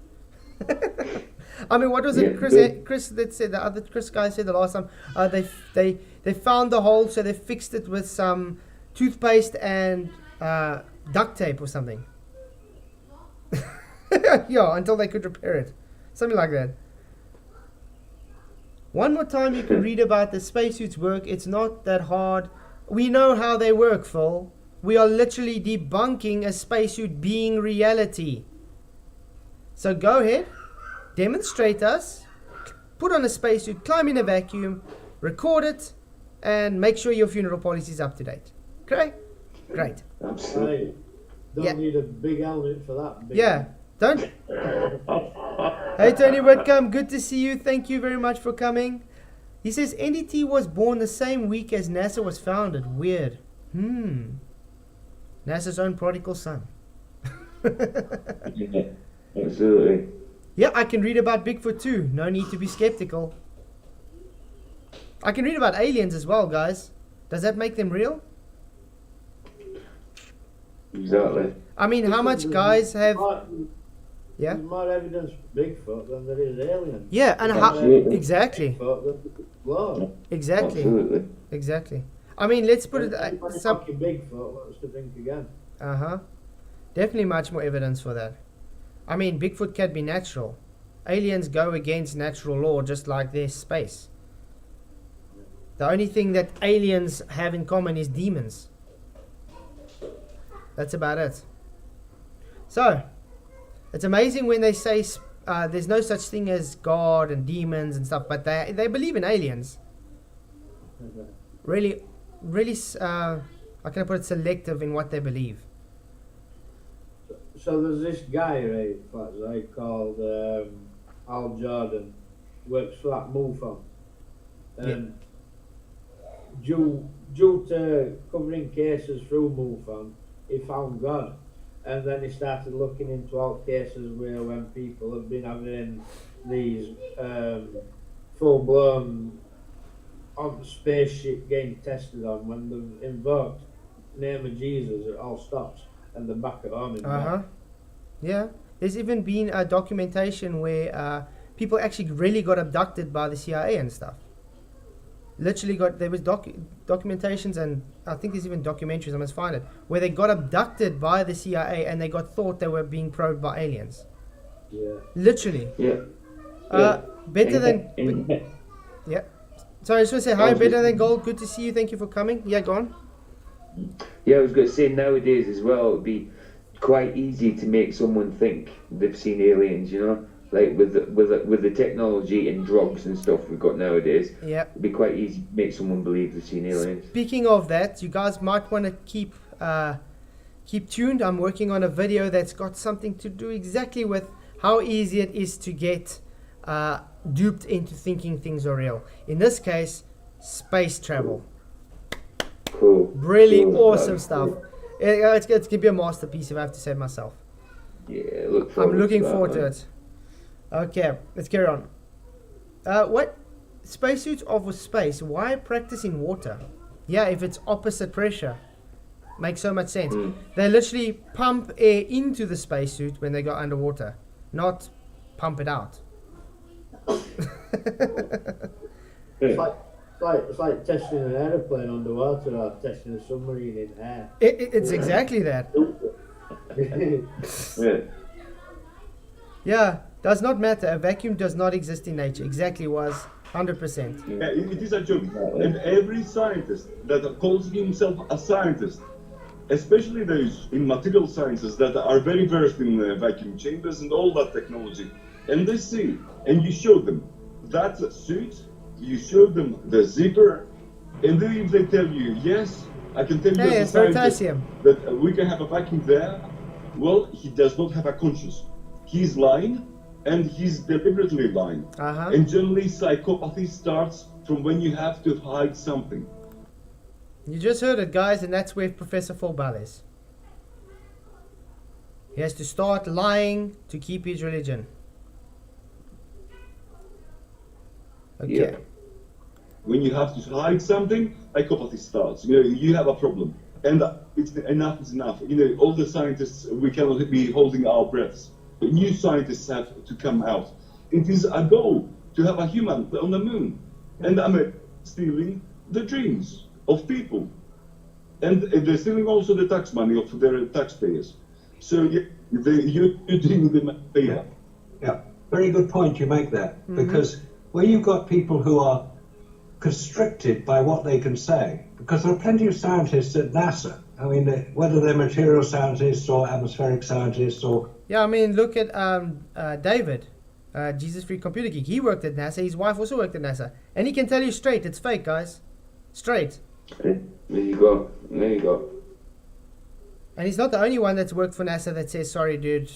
I mean, what was Yeah, it, Chris? good. Chris that said the other Chris guy said the last time. They found the hole, so they fixed it with some toothpaste and duct tape or something. Yeah, until they could repair it, something like that. One more time, you can read about the spacesuits work. It's not that hard. We know how they work, Phil. We are literally debunking a spacesuit being reality. So go ahead, demonstrate us, put on a spacesuit, climb in a vacuum, record it, and make sure your funeral policy is up to date. Okay? Great. Absolutely. Right. Don't Yeah. need a big helmet for that. Big Yeah. Don't. Hey, Tony Whitcomb, good to see you. Thank you very much for coming. He says NDT was born the same week as NASA was founded. Weird. NASA's own prodigal son. Yeah, absolutely. Yeah, I can read about Bigfoot too. No need to be skeptical. I can read about aliens as well, guys. Does that make them real? Exactly. I mean, how much guys have... Yeah? There's more evidence for Bigfoot than there is aliens. Yeah, and how... Absolutely. Exactly. Bigfoot than Lord. Exactly. Absolutely. Exactly. I mean, let's put it... some... Fucking Bigfoot wants to think again. Uh-huh. Definitely much more evidence for that. I mean, Bigfoot can be natural. Aliens go against natural law just like their space. The only thing that aliens have in common is demons. That's about it. So, it's amazing when they say there's no such thing as God and demons and stuff, but they believe in aliens. Really, how can I put it, selective in what they believe. So there's this guy, right, called Al Jordan, works for that MUFON. And due to covering cases through MUFON, he found God. And then he started looking into all cases where when people have been having these full-blown on spaceship getting tested on, when they've invoked the name of Jesus, it all stops and they're back at home in bed. Yeah. There's even been a documentation where people actually really got abducted by the CIA and stuff. Literally there was documentations, and I think there's even documentaries, I must find it, where they got abducted by the CIA and they thought they were being probed by aliens. Yeah. Literally. Yeah. Better than... Yeah. Sorry, I just want to say hi, Better Than Gold. Good to see you. Thank you for coming. Yeah, go on. Yeah, I was going to say nowadays as well, it'd be quite easy to make someone think they've seen aliens, you know? Like with the technology and drugs and stuff we've got nowadays, Yeah. it'd be quite easy to make someone believe they've seen aliens. Speaking of that, you guys might want to keep tuned. I'm working on a video that's got something to do exactly with how easy it is to get duped into thinking things are real. In this case, space travel. Cool. Really Cool. awesome stuff. It's going to be a masterpiece, if I have to say myself. Yeah, look forward I'm looking to that, forward to man. it. Okay, let's carry on. What? Spacesuits over space. Why practice in water? Yeah, if it's opposite pressure. Makes so much sense. They literally pump air into the spacesuit when they go underwater, not pump it out. It's like testing an aeroplane underwater or testing a submarine in air. It's exactly that. Yeah. Yeah, does not matter. A vacuum does not exist in nature. Exactly was 100%. Yeah, it is a joke. And every scientist that calls himself a scientist, especially those in material sciences that are very versed in vacuum chambers and all that technology, and they see, and you show them that suit, you show them the zipper, and then if they tell you, yes, I can tell you Hey, as a it's scientist potassium. that we can have a vacuum there, well, he does not have a conscience. He's lying, and he's deliberately lying. Uh-huh. And generally, psychopathy starts from when you have to hide something. You just heard it, guys, and that's where Professor Fulbal is. He has to start lying to keep his religion. Okay. Yeah. When you have to hide something, psychopathy starts. You know, you have a problem. And it's enough is enough. You know, all the scientists, we cannot be holding our breaths. new scientists have to come out. It is a goal to have a human on the moon, and America is stealing the dreams of people, and they're stealing also the tax money of their taxpayers. So you're doing them a favor. Yeah, very good point you make there, because where you've got people who are constricted by what they can say, because there are plenty of scientists at NASA. I mean, whether they're material scientists or atmospheric scientists or... Yeah, I mean, look at David, Jesus Freak Computer Geek. He worked at NASA. His wife also worked at NASA. And he can tell you straight, it's fake, guys. Straight. There you go. There you go. And he's not the only one that's worked for NASA that says, sorry, dude,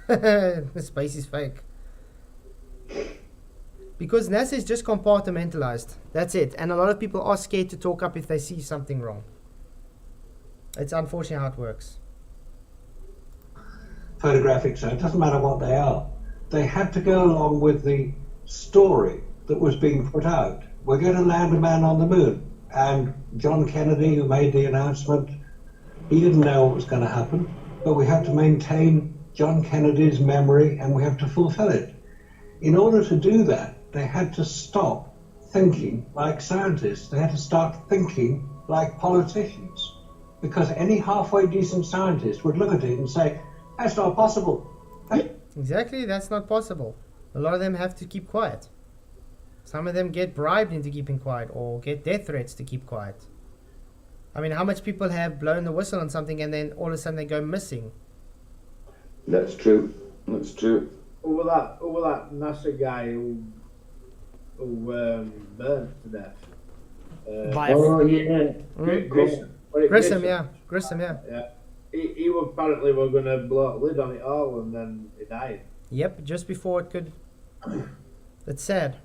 the space is fake. Because NASA is just compartmentalized. That's it. And a lot of people are scared to talk up if they see something wrong. It's unfortunately how it works. photographic show, it doesn't matter what they are. They had to go along with the story that was being put out. We're going to land a man on the moon. And John Kennedy, who made the announcement, he didn't know what was going to happen, but we have to maintain John Kennedy's memory and we have to fulfill it. In order to do that, they had to stop thinking like scientists. They had to start thinking like politicians. Because any halfway decent scientist would look at it and say, that's not possible. Exactly, that's not possible. A lot of them have to keep quiet. Some of them get bribed into keeping quiet or get death threats to keep quiet. I mean, how much people have blown the whistle on something and then all of a sudden they go missing? That's true. That's true. Over that NASA guy who burned to death. By Oh, yeah. Grissom. Grissom, yeah. Grissom, yeah. Yeah. He apparently were going to blow a lid on it all and then he died. Yep, just before it could. That's sad.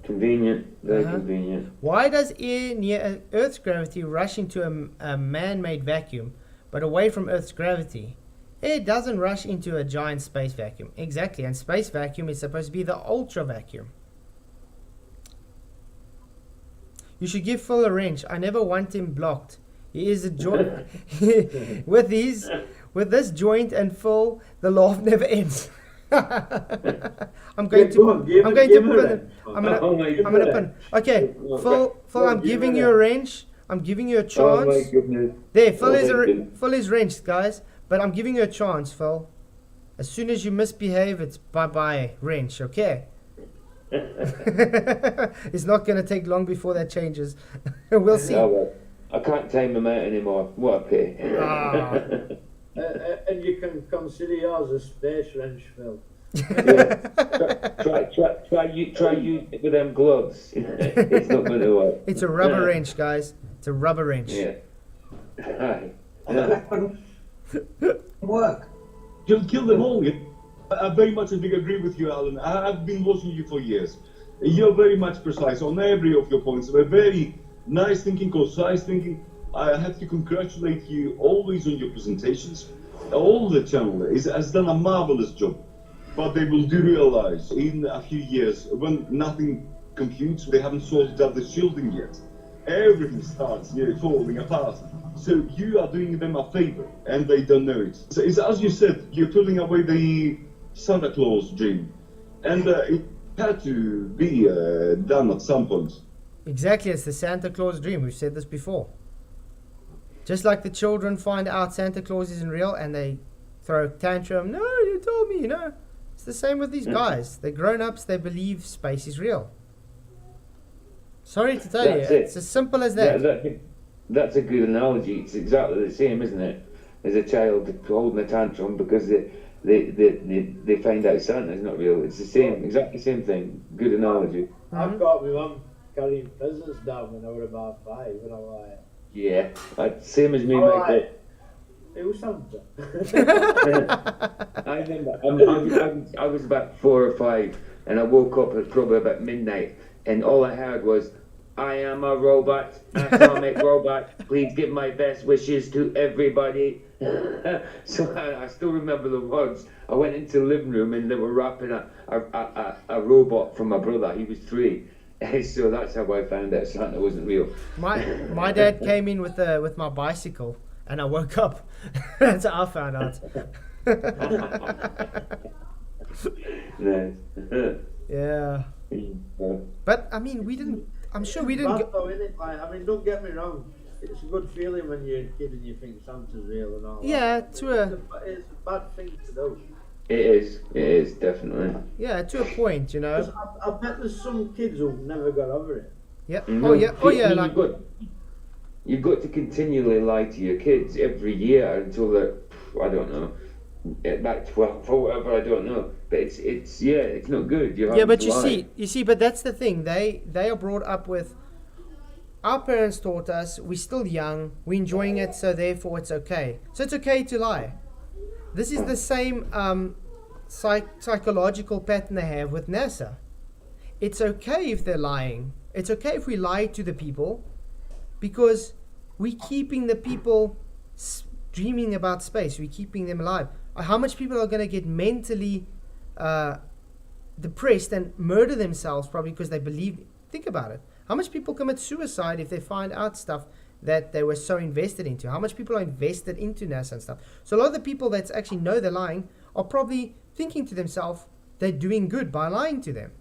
Convenient. Very convenient. Why does air near Earth's gravity rush into a man-made vacuum, but away from Earth's gravity? Air doesn't rush into a giant space vacuum. Exactly, and space vacuum is supposed to be the ultra vacuum. You should give Phil a wrench. I never want him blocked. He is a joint with this joint and Phil. The laugh never ends. I'm going to pin. Okay, Phil, I'm giving you a wrench. I'm giving you a chance. Oh my goodness. There, Phil is wrenched, guys. But I'm giving you a chance, Phil. As soon as you misbehave, it's bye-bye wrench, okay? It's not going to take long before that changes. We'll see. Oh, well. I can't time them out anymore. What a pity. And you can consider yours a space wrench, Phil. Yeah. Try you with them gloves. It's not going to work. It's a rubber wrench, guys. It's a rubber wrench. Yeah. Work. You'll kill them all. I very much agree with you, Alan. I've been watching you for years. You're very much precise on every of your points. We're very nice thinking, concise thinking. I have to congratulate you always on your presentations. All the channel has done a marvelous job. But they will do realize in a few years, when nothing computes, they haven't sorted out the shielding yet. Everything starts falling apart. So you are doing them a favor, and they don't know it. So it's as you said, you're pulling away the Santa Claus dream, and it had to be done at some point. Exactly, it's the Santa Claus dream. We've said this before. Just like the children find out Santa Claus isn't real and they throw a tantrum. No, you told me, It's the same with these guys. They're grown-ups, they believe space is real. Sorry to tell you, it's as simple as that. That's a good analogy. It's exactly the same, isn't it? As a child holding a tantrum because they find out Santa's not real. It's the same, exactly the same thing. Good analogy. I've got my mum carrying presents down when I was about 5, and I'm like... Yeah, same as me, Oh, Michael. It was Santa. I remember I was about 4 or 5 and I woke up at probably about midnight and all I heard was, I am a robot, atomic robot, please give my best wishes to everybody. So I still remember the words. I went into the living room and they were wrapping a robot for my brother. He was 3. So that's how I found out Santa wasn't real. My dad came in with my bicycle and I woke up. That's how I found out. Nice. Yeah. But I mean, we didn't. I'm sure we didn't. Bad though, innit? Like, I mean, don't get me wrong. It's a good feeling when you're a kid and you think Santa's real and all that. Yeah, to a It's a bad thing to do. It is definitely. yeah, to a point, you 'Cause know. I bet there's some kids who've never got over it. Yeah. Mhm. Oh yeah. Oh yeah. You've Like you've got to continually lie to your kids every year until they're, I don't know, at about 12 or whatever, I don't know. But it's not good. You're yeah, having but to you lie. see, but that's the thing. They are brought up with. Our parents taught us we're still young, we're enjoying it, so therefore it's okay. So it's okay to lie. This is the same psychological pattern they have with NASA. It's okay if they're lying. It's okay if we lie to the people, because we're keeping the people dreaming about space. We're keeping them alive. How much people are going to get mentally depressed and murder themselves probably because they believe? Think about it. How much people commit suicide if they find out stuff that they were so invested into? How much people are invested into NASA and stuff? So a lot of the people that actually know they're lying are probably thinking to themselves they're doing good by lying to them.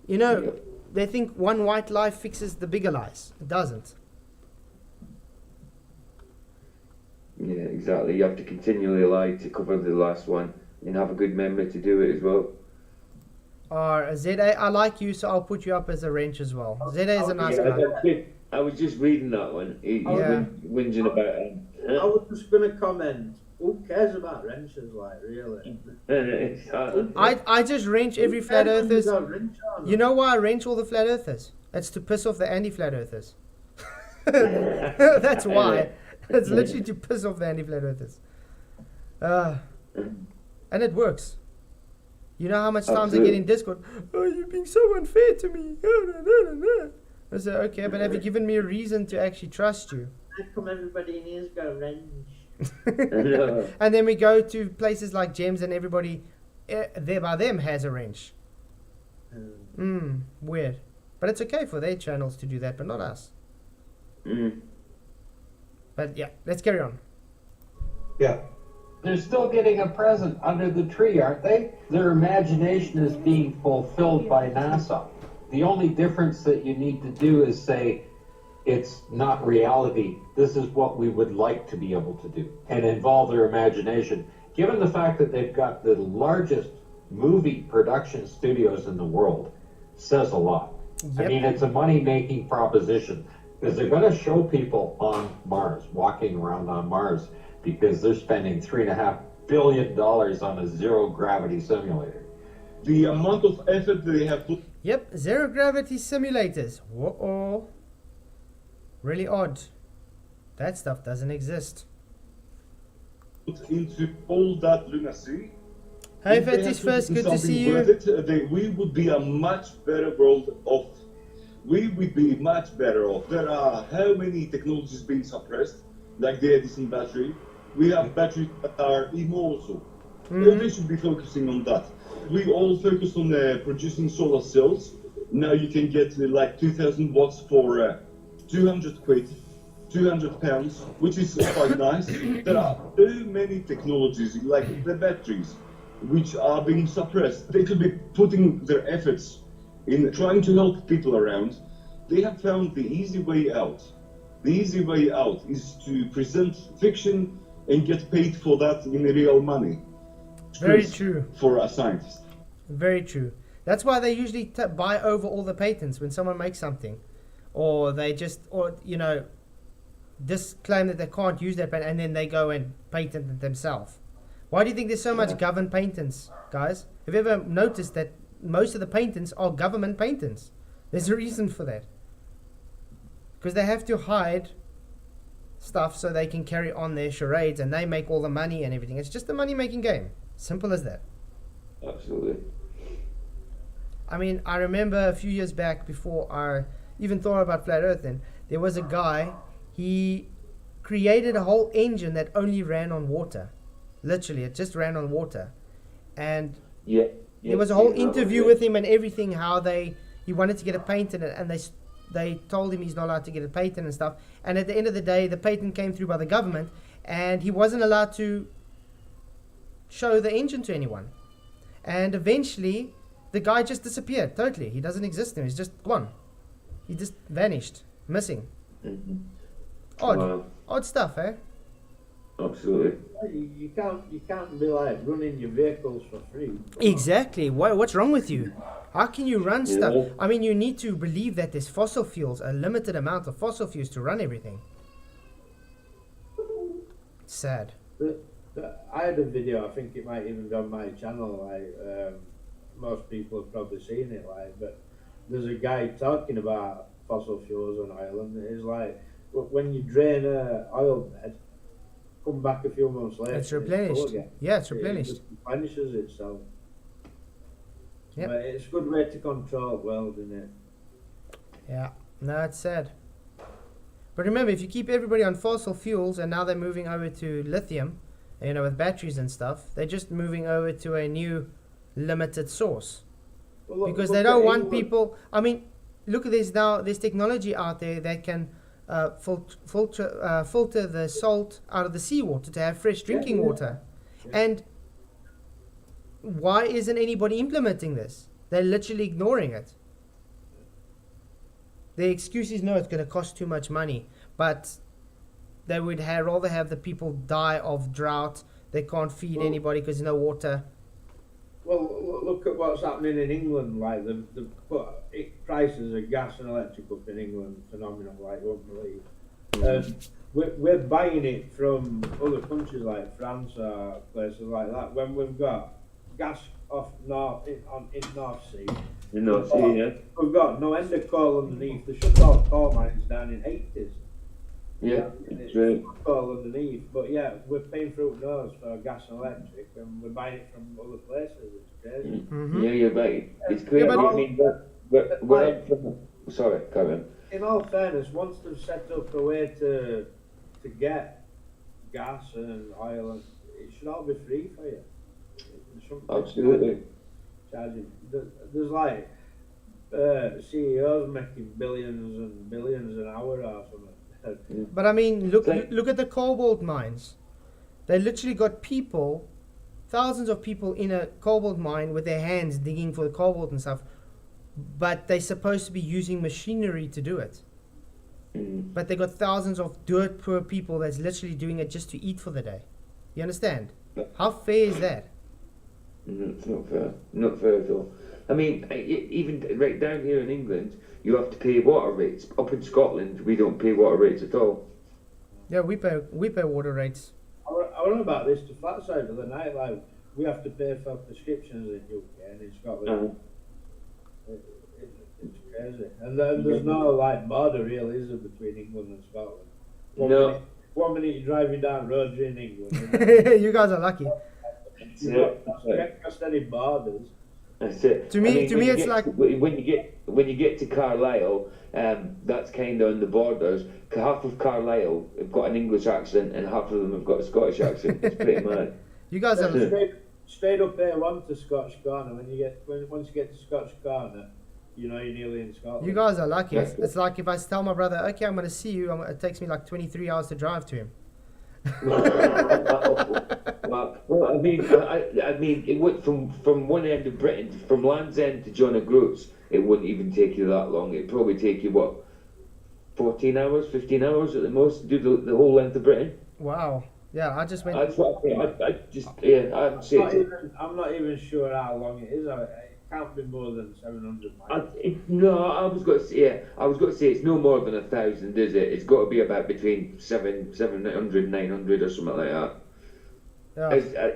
You know, they think one white lie fixes the bigger lies. It doesn't. Yeah, exactly. You have to continually lie to cover the last one and have a good memory to do it as well. Or ZA, I like you, so I'll put you up as a wrench as well. ZA is a nice guy. I was just reading that one. He's Yeah. whinging about him. I was just gonna comment. Who cares about wrenches, like, really? I just wrench every Who flat cares when earthers. you got a wrench on? You know why I wrench all the flat earthers? It's to piss off the anti-flat earthers. That's why. It's literally to piss off the anti-flat earthers. And it works. You know how much times I get in Discord, oh, you're being so unfair to me. I say, okay, but have you given me a reason to actually trust you? How come everybody in here's got a wrench? And then we go to places like Gems and everybody there by them has a wrench. Weird. But it's okay for their channels to do that, but not us. But yeah, let's carry on. Yeah. They're still getting a present under the tree, aren't they? Their imagination is being fulfilled by NASA. The only difference that you need to do is say, it's not reality. This is what we would like to be able to do, and involve their imagination. Given the fact that they've got the largest movie production studios in the world, says a lot. I Yep. mean, it's a money-making proposition, because they're going to show people on Mars, walking around on Mars, because they're spending $3.5 billion on a zero-gravity simulator. The amount of effort they have put Yep, zero gravity simulators. Whoa. Really odd. That stuff doesn't exist. into all that lunacy. Hey, if they Fetis had put first, it in good to something see worth you. it, we would be a much better world off. We would be much better off. There are how many technologies being suppressed, like the Edison battery. We have batteries that are immortal. They should be focusing on that. We all focus on producing solar cells. Now you can get like 2,000 watts for 200 quid, 200 pounds, which is quite nice. There are so many technologies, like the batteries, which are being suppressed. They could be putting their efforts in trying to help people around. They have found the easy way out. The easy way out is to present fiction and get paid for that in real money. Very Good true. for a scientist. Very true. That's why they usually buy over all the patents when someone makes something. Or they just, disclaim that they can't use that patent and then they go and patent it themselves. Why do you think there's so much government patents, guys? Have you ever noticed that most of the patents are government patents? There's a reason for that. Because they have to hide stuff so they can carry on their charades and they make all the money and everything. It's just a money-making game. Simple as that. Absolutely. I mean, I remember a few years back, before I even thought about Flat Earth, then there was a guy, he created a whole engine that only ran on water. Literally, it just ran on water. And there was a whole interview with him and everything, how he wanted to get a patent, and they told him he's not allowed to get a patent and stuff. And at the end of the day, the patent came through by the government, and he wasn't allowed to show the engine to anyone. And eventually, the guy just disappeared totally. He doesn't exist anymore. He's just gone. He just vanished, missing. Odd, Wow. odd stuff, eh? Absolutely. You can't be like running your vehicles for free. Exactly. What's wrong with you? How can you run stuff? Yeah. I mean, you need to believe that there's fossil fuels, a limited amount of fossil fuels to run everything. It's sad. I had a video. I think it might even be on my channel. Most people have probably seen it. But there's a guy talking about fossil fuels on oil, and it's like when you drain a oil bed, come back a few months later, It's full replenished. again. Yeah, it's It replenished. just replenishes itself. Yep. But it's a good way to control the world, isn't it? Yeah, no, it's sad. But remember, if you keep everybody on fossil fuels and now they're moving over to lithium, with batteries and stuff, they're just moving over to a new limited source. Well, Because look they don't at want England. people. I mean, look at this now. There's technology out there that can filter the salt out of the seawater to have fresh drinking water. Yeah. And why isn't anybody implementing this? They're literally ignoring it. The excuse is no, it's going to cost too much money, but they would rather have the people die of drought. They can't feed Well- anybody because there's no water. Well, look at what's happening in England. Like the prices of gas and electric up in England, phenomenal. Like you won't believe. We're buying it from other countries like France or places like that. When we've got gas off North Sea, You know, see, yeah. we've got no end of coal underneath. The shut off coal mines down in 80s. Yeah, that's right. Coal underneath, but yeah, we're paying through nose for gas and electric, and we're buying it from other places. It's crazy. Mm-hmm. Yeah, you're right. It's crazy. but- I mean, where I'm from. Sorry, Karen. In all fairness, once they've set up a way to get gas and oil, it should all be free for you. It shouldn't be Absolutely. charging. There's like CEOs making billions and billions an hour or something. But I mean, look Like- look at the cobalt mines. They literally got people, thousands of people in a cobalt mine with their hands digging for the cobalt and stuff. But they're supposed to be using machinery to do it. Mm. But they got thousands of dirt poor people that's literally doing it just to eat for the day. You understand? How fair is that? It's not fair. Not fair at all. I mean, even right down here in England, you have to pay water rates. Up in Scotland, we don't pay water rates at all. Yeah, we pay water rates. I wrote about this to Flatside the other night. Like, we have to pay for prescriptions in UK and in Scotland. It's crazy. And then there's no like border really, is there, between England and Scotland? No. One minute you're driving down roads in England, and You guys are lucky. That's you it. don't get across any borders. That's it. To me- when you it's get- like- when you get to Carlisle, that's kind of on the borders. Half of Carlisle have got an English accent, and half of them have got a Scottish accent. It's pretty mad. You guys are Straight up A1 to Scotch Corner. Once you get to Scotch Corner, you know you're nearly in Scotland. You guys are lucky. It's like if I tell my brother, okay, I'm going to see you, it takes me like 23 hours to drive to him. Well, I mean, it would from one end of Britain, from Land's End to John O'Groats, it wouldn't even take you that long. It'd probably take you 14 hours, 15 hours at the most to do the whole length of Britain. Wow. Yeah, I just went. That's what I think. I'd say. I'm not even sure how long it is. It can't be more than 700 miles. I was going to say it's no more than 1,000, is it? It's got to be about between 700, 900 or something like that. Yeah.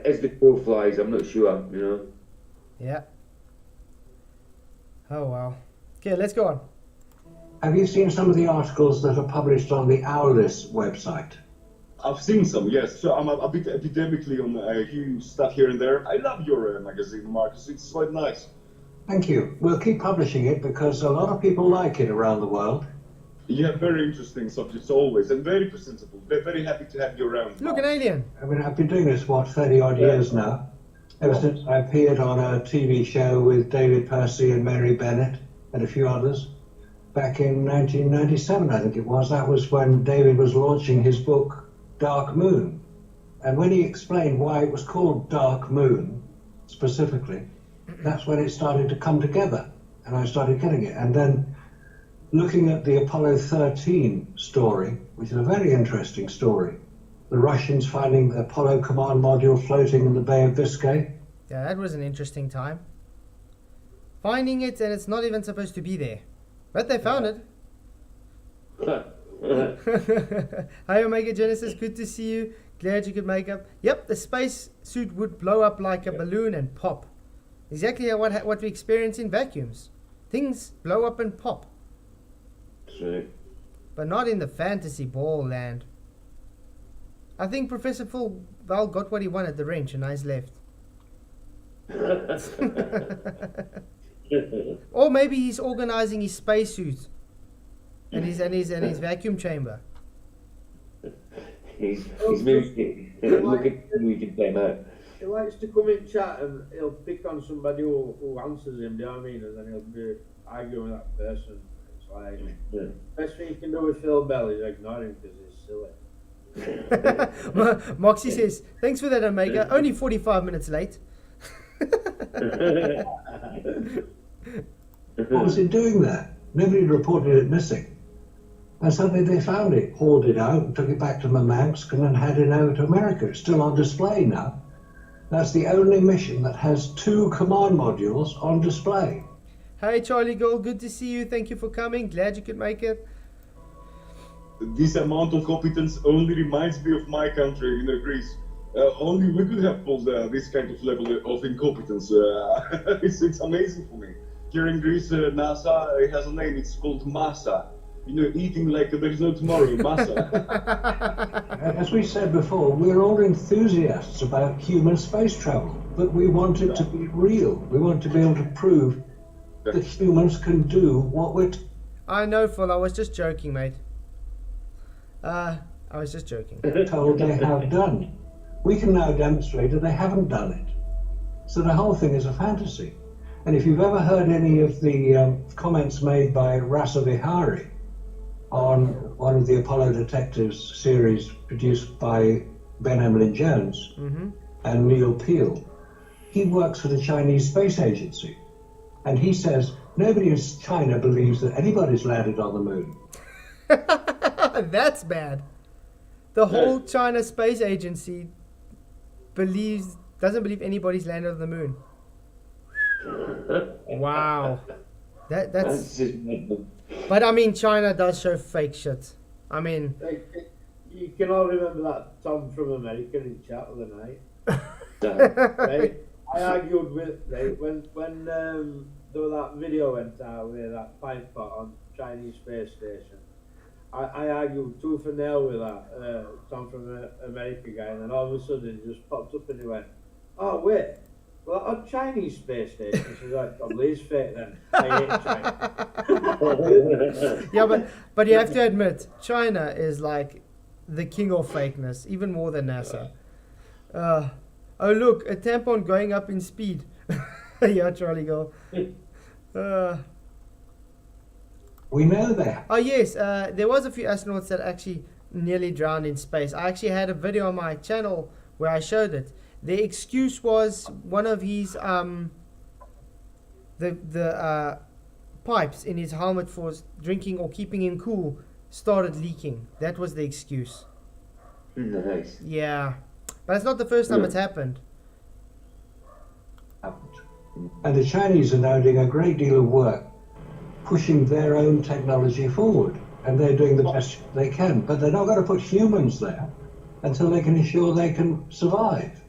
As the crow flies, I'm not sure, you know. Yeah. Oh, wow. Okay, let's go on. Have you seen some of the articles that are published on the Owlis website? I've seen some, yes. So I'm a bit epidemically on a few stuff here and there. I love your magazine, Marcus. It's quite nice. Thank you. We'll keep publishing it because a lot of people like it around the world. You have very interesting subjects always, and very presentable. We're very happy to have you around. Look, an alien. I mean, I've been doing this, 30 odd years now. Ever since I appeared on a TV show with David Percy and Mary Bennett and a few others back in 1997, I think it was. That was when David was launching his book, Dark Moon. And when he explained why it was called Dark Moon, specifically, that's when it started to come together. And I started getting it. And then looking at the Apollo 13 story, which is a very interesting story, the Russians finding the Apollo command module floating in the Bay of Biscay. Yeah, that was an interesting time. Finding it, and it's not even supposed to be there. But they found it. Hi Omega Genesis, good to see you. Glad you could make up. Yep, the space suit would blow up like a balloon and pop. Exactly what we experience in vacuums. Things blow up and pop. True. But not in the fantasy ball land. I think Professor Phil Val got what he wanted, the wrench, and he's left. Or maybe he's organizing his spacesuit and his vacuum chamber. He's moving. Look at we can them out. He likes to come in chat and he'll pick on somebody who answers him, do you know what I mean? And then he'll be arguing with that person. It's like, best thing you can do with Phil Bell is ignore him because he's silly. Moxie says, thanks for that, Omega. Only 45 minutes late. What was it doing there? Nobody reported it missing. And suddenly they found it, hauled it out, and took it back to Murmansk, and then had it over to America. It's still on display now. That's the only mission that has 2 command modules on display. Hey, Charlie Gold, good to see you. Thank you for coming. Glad you could make it. This amount of competence only reminds me of my country, Greece. Only we could have pulled this kind of level of incompetence. It's amazing for me. Here in Greece, NASA has a name. It's called massa. Eating like there is no tomorrow. Massa. As we said before, we're all enthusiasts about human space travel, but we want it to be real. We want to be able to prove that humans can do what we're I know, Phil. I was just joking, mate. I was just joking. told they have done. We can now demonstrate that they haven't done it. So the whole thing is a fantasy. And if you've ever heard any of the comments made by Rasa Vihari on one of the Apollo Detectives series produced by Ben Emlyn Jones and Neil Peel, he works for the Chinese Space Agency. And he says nobody in China believes that anybody's landed on the moon. That's bad. The whole China Space Agency doesn't believe anybody's landed on the moon. Wow. That's just. But I mean, China does show fake shit. I mean, You can all remember that Tom from America in chat the other night. Right? I argued with when that video went out with that pint pot on Chinese space station. I argued tooth and nail with that Tom from America guy, and then all of a sudden he just popped up and he went, "Oh wait, well on Chinese space station." He says, "That probably is fake then. I hate China." yeah, but you have to admit, China is like the king of fakeness, even more than NASA. Oh look, a tampon going up in speed. Yeah, Charlie Girl. We know that. Oh yes, there was a few astronauts that actually nearly drowned in space. I actually had a video on my channel where I showed it. The excuse was one of his the pipes in his helmet for drinking or keeping him cool started leaking. That was the excuse. Nice. Yeah, but it's not the first time it's happened. And the Chinese are now doing a great deal of work pushing their own technology forward, and they're doing the best they can, but they're not going to put humans there until they can ensure they can survive.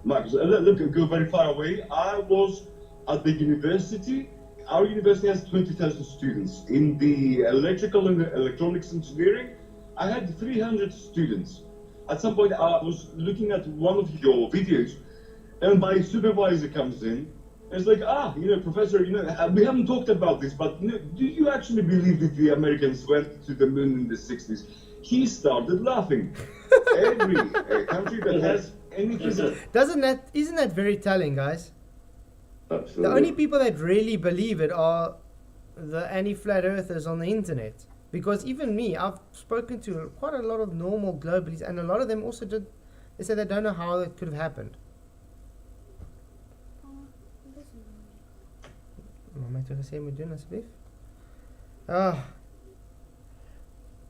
Marcus, look, go very far away. I was at the university. Our university has 20,000 students. In the electrical and electronics engineering, I had 300 students. At some point, I was looking at one of your videos, and my supervisor comes in. It's like, Professor, we haven't talked about this, but do you actually believe that the Americans went to the moon in the 60s? He started laughing. Every country that has any physics. Isn't that very telling, guys? Absolutely. The only people that really believe it are the anti-flat earthers on the internet, Because even me, I've spoken to quite a lot of normal globalies, and a lot of them also did. They said they don't know how it could have happened.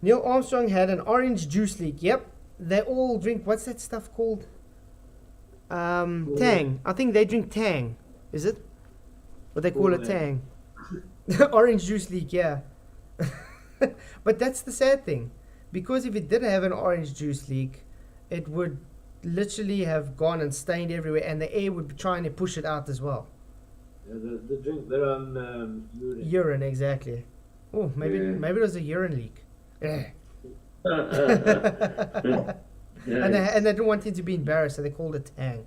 Neil Armstrong had an orange juice leak. Yep, they all drink. What's that stuff called? Tang. I think they drink Tang. Is it? What they call it, Tang. Orange juice leak. Yeah. But that's the sad thing, because if it did have an orange juice leak, it would literally have gone and stained everywhere, and the air would be trying to push it out as well. Yeah, they drink their own urine. Urine, exactly. Oh, maybe it was a urine leak. Yeah. And they didn't want him to be embarrassed, so they called it Tang.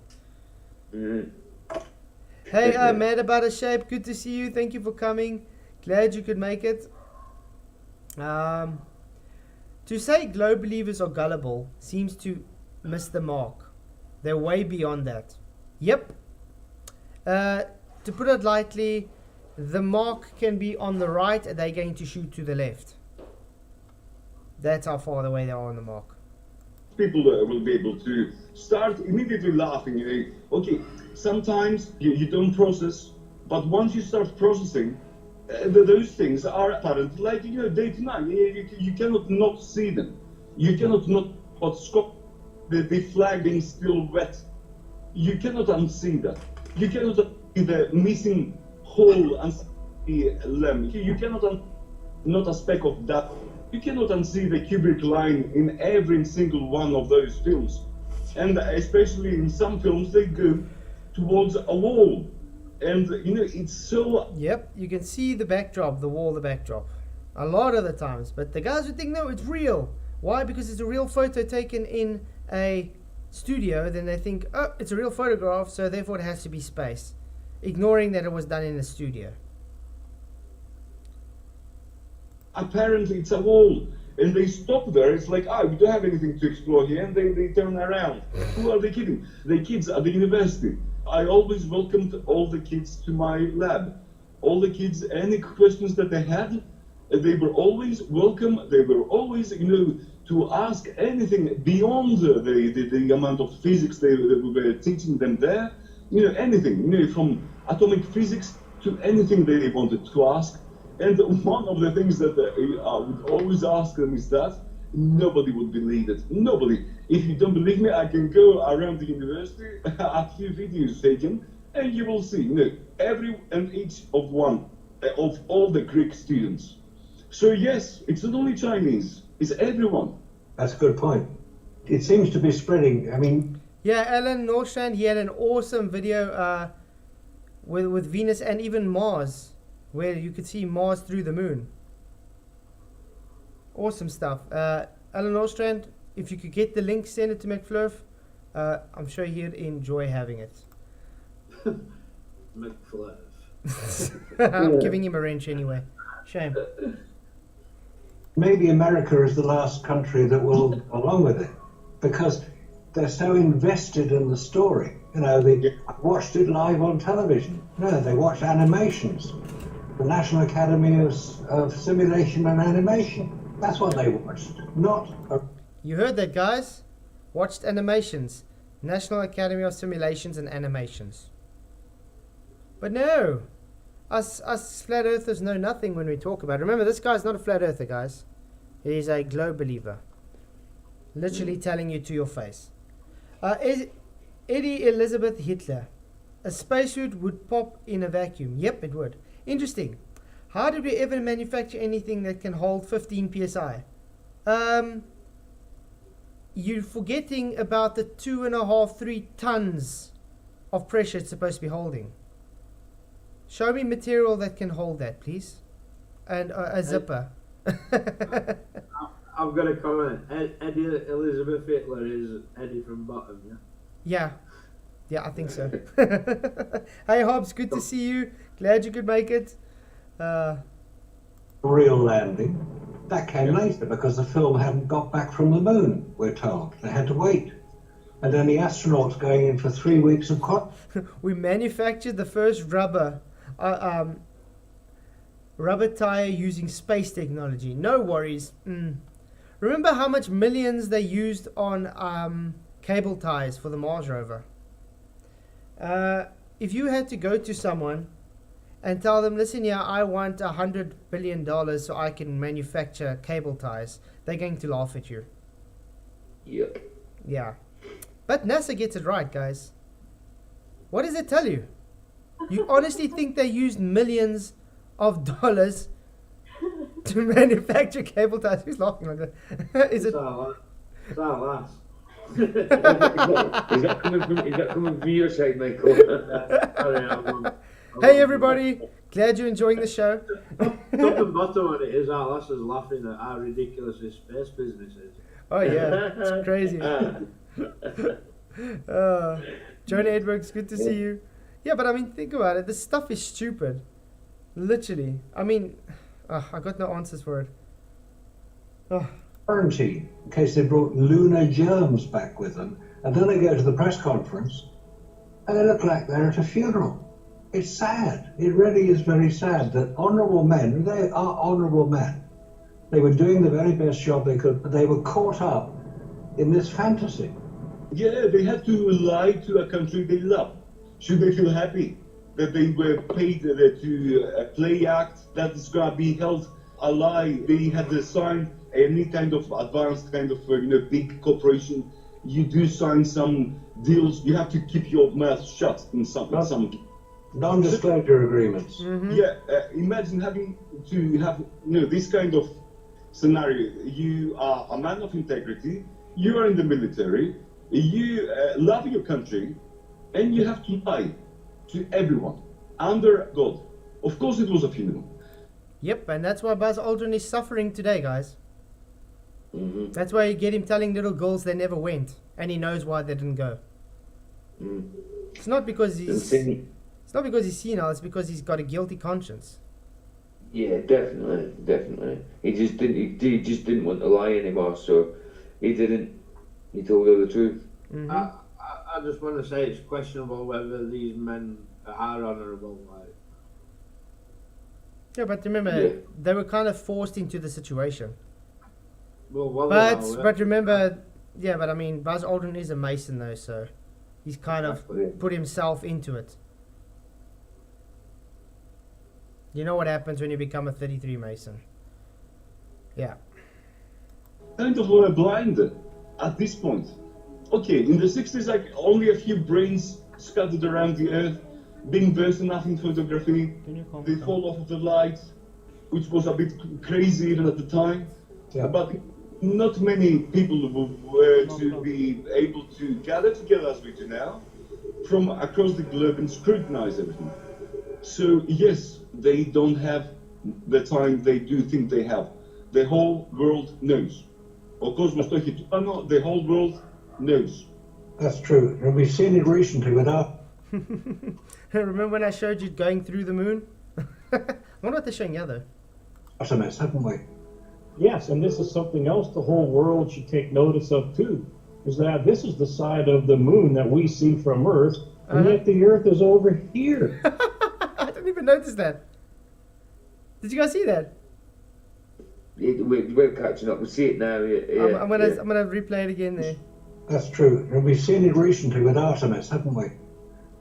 Hey, Mad About a Shape, good to see you. Thank you for coming. Glad you could make it. To say globe believers are gullible seems to miss the mark. They're way beyond that. Yep. To put it lightly, the mark can be on the right and they're going to shoot to the left. That's how far away they are on the mark. People will be able to start immediately laughing. Okay, sometimes you don't process, but once you start processing, those things are apparent, like, day to night. You cannot not see them. You cannot not stop the flag being still wet. You cannot unsee that. You cannot see the missing hole and the limb. You cannot not a speck of that. You cannot unsee the Kubrick line in every single one of those films. And especially in some films, they go towards a wall. And, it's so... Yep, you can see the backdrop, the wall, the backdrop. A lot of the times. But the guys would think, no, it's real. Why? Because it's a real photo taken in a studio. Then they think, oh, it's a real photograph, so therefore it has to be space. Ignoring that it was done in a studio. Apparently it's a wall. And they stop there. It's like, we don't have anything to explore here. And they turn around. Who are they kidding? The kids at the university. I always welcomed all the kids to my lab. All the kids, any questions that they had, they were always welcome. They were always, to ask anything beyond the amount of physics they were teaching them there. Anything, from atomic physics to anything they wanted to ask. And one of the things that I would always ask them is that nobody would believe it. Nobody. If you don't believe me, I can go around the university, a few videos taken, and you will see, every and each of one of all the Greek students. So yes, it's not only Chinese, it's everyone. That's a good point. It seems to be spreading. I mean... Yeah, Alan Norstrand, he had an awesome video with Venus and even Mars, where you could see Mars through the moon. Awesome stuff. Alan Norstrand, if you could get the link, send it to McFlurf. I'm sure he'd enjoy having it. McFlurf. I'm giving him a wrench anyway. Shame. Maybe America is the last country that will go along with it, because they're so invested in the story. They watched it live on television. No, they watched animations. The National Academy of Simulation and Animation. That's what they watched, not... You heard that, guys? Watched animations. National Academy of Simulations and Animations. But no, us flat earthers know nothing when we talk about it. Remember, this guy's not a flat earther, guys. He's a globe believer. Literally telling you to your face. Eddie Elizabeth Hitler. A spacesuit would pop in a vacuum. Yep, it would. Interesting. How did we ever manufacture anything that can hold 15 psi? You're forgetting about the 2.5-3 tons of pressure it's supposed to be holding. Show me material that can hold that, please. And a zipper. I've got a comment. Eddie Elizabeth Hitler is Eddie from Bottom, yeah? Yeah, I think so. Hey Hobbs, good to see you. Glad you could make it. Real landing. That came later because the film hadn't got back from the moon, we're told. They had to wait. And then the astronauts going in for 3 weeks of We manufactured the first rubber. Rubber tire using space technology. No worries. Remember how much millions they used on cable ties for the Mars rover? If you had to go to someone and tell them, listen here, I want $100 billion so I can manufacture cable ties, they're going to laugh at you. Yep. Yeah. But NASA gets it right, guys. What does it tell you? You honestly think they used millions of dollars to manufacture cable ties? Who's laughing like that? Is it? It's our last. Is that coming from your side, Michael? Hey everybody, glad you're enjoying the show. Top and bottom on it is our lass is laughing at how ridiculous this space business is. Oh yeah, it's crazy. Jonah Edwards, good to see you. Yeah, but I mean, think about it. This stuff is stupid. Literally. I mean, I got no answers for it. Quarantine, in case they brought lunar germs back with them, and then they go to the press conference, and they look like they're at a funeral. It's sad. It really is very sad that honourable men, they are honourable men, they were doing the very best job they could, but they were caught up in this fantasy. Yeah, they had to lie to a country they love. Should they feel happy that they were paid to play act that is going to be held a lie? They had to sign any kind of advanced kind of big corporation. You do sign some deals. You have to keep your mouth shut in some. Non-disclosure agreements. Mm-hmm. Yeah, imagine having to have this kind of scenario. You are a man of integrity. You are in the military. You love your country, and you have to lie to everyone under God. Of course, it was a funeral. Yep, and that's why Buzz Aldrin is suffering today, guys. Mm-hmm. That's why you get him telling little girls they never went, and he knows why they didn't go. It's not because he's senile. It's because he's got a guilty conscience. Yeah, definitely. He just didn't want to lie anymore, so he didn't. He told her the truth. Mm-hmm. I just want to say it's questionable whether these men are honourable. Like. Yeah, but remember, they were kind of forced into the situation. Well, But remember, but I mean, Buzz Aldrin is a Mason though, so he's kind of put himself into it. You know what happens when you become a 33 Mason. Yeah. Kind of blind at this point. Okay, in the 60s, like only a few brains scattered around the earth, being versed enough in photography. They fall off of the light, which was a bit crazy even at the time. Yeah. But not many people were to be able to gather together as we do now from across the globe and scrutinize everything. So yes, they don't have the time they do think they have. The whole world knows. O cosmos to έχει πάνω, the whole world knows. That's true. And we've seen it recently with our... Remember when I showed you going through the moon? I wonder what they're showing you though. SMS, haven't we? Yes, and this is something else the whole world should take notice of too, is that this is the side of the moon that we see from Earth, and yet the Earth is over here. I didn't even notice that. Did you guys see that? We're catching up. We see it now. Yeah, I'm gonna replay it again there. That's true. And we've seen it recently with Artemis, haven't we?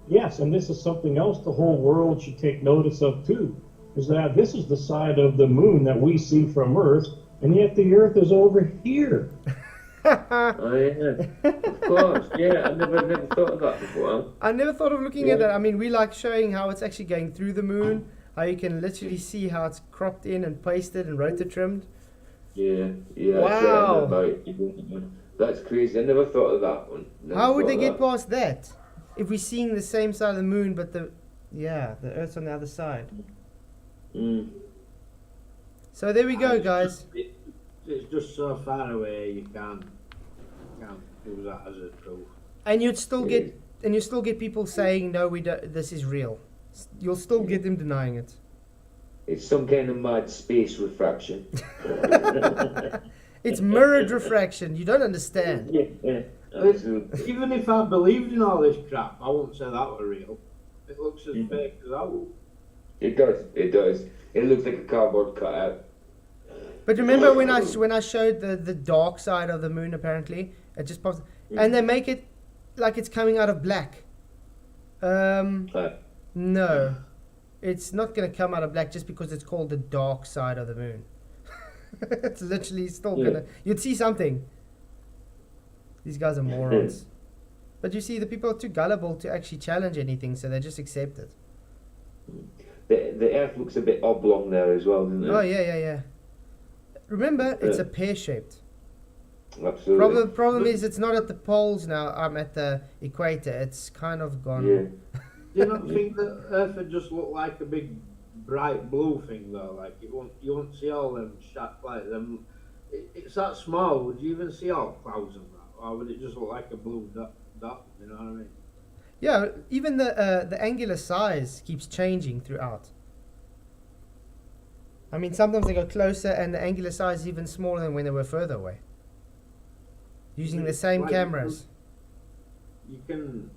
Yes, and this is something else the whole world should take notice of too, is that this is the side of the moon that we see from Earth, and yet the Earth is over here. Oh yeah, of course. Yeah, I never thought of that before. I never thought of looking at that. I mean, we like showing how it's actually going through the moon, how you can literally see how it's cropped in and pasted and rotor trimmed. Yeah. Wow. That's crazy. I never thought of that one. How would they get past that? If we're seeing the same side of the moon, but the Earth's on the other side. So there we go, guys. It's just so far away you can't use that as a proof. And you'd still get people saying no, we don't. This is real. You'll still get them denying it. It's some kind of mad space refraction. It's mirrored refraction. You don't understand. Yeah. Absolutely. Even if I believed in all this crap, I wouldn't say that were real. It looks as fake as I would. It does. It does. It looks like a cardboard cutout. But remember when I showed the dark side of the moon? Apparently, it just pops, and they make it like it's coming out of black. No, it's not going to come out of black just because it's called the dark side of the moon. It's literally still gonna. You'd see something. These guys are morons. But you see, the people are too gullible to actually challenge anything, so they just accept it. The Earth looks a bit oblong there as well, doesn't it? Oh yeah. Remember, it's a pear-shaped. Absolutely. Problem is, it's not at the poles now. I'm at the equator. It's kind of gone. Yeah. Do you not think that Earth would just look like a big bright blue thing though? Like you won't see all them like them. It's that small. Would you even see all clouds and that, or would it just look like a blue dot? You know what I mean? Yeah, even the angular size keeps changing throughout. I mean, sometimes they go closer, and the angular size is even smaller than when they were further away. Using the same Like, cameras. You can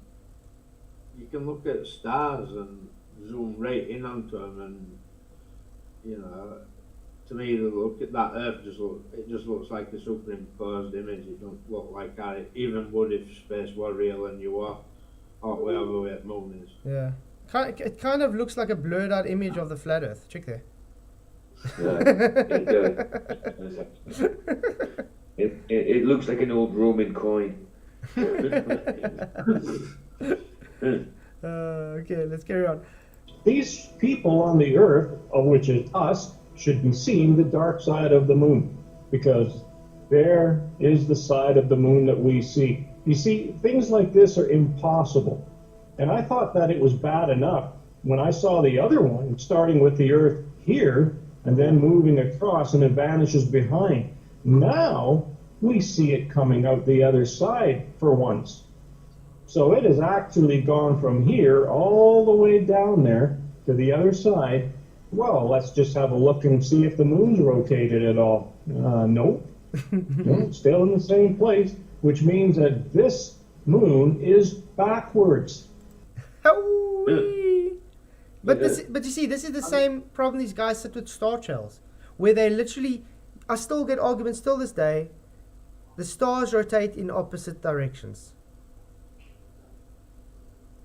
look at stars and zoom right in onto them, and you know, to me, the look at that Earth just looks like a superimposed image. It don't look like how it even would if space were real and you were, or wherever the moon is. Yeah. It kind of looks like a blurred out image of the flat Earth. Check there. It does. It looks like an old Roman coin. Okay, let's carry on. These people on the Earth, of which is us, should be seeing the dark side of the moon, because there is the side of the moon that we see. You see, things like this are impossible. And I thought that it was bad enough when I saw the other one, starting with the Earth here, and then moving across, and it vanishes behind. Now, we see it coming out the other side for once. So it has actually gone from here all the way down there to the other side. Well, let's just have a look and see if the moon's rotated at all. Nope. No, still in the same place, which means that this moon is backwards. Howee! But you see, this is the same problem these guys sit with star trails, where they literally, I still get arguments till this day. The stars rotate in opposite directions.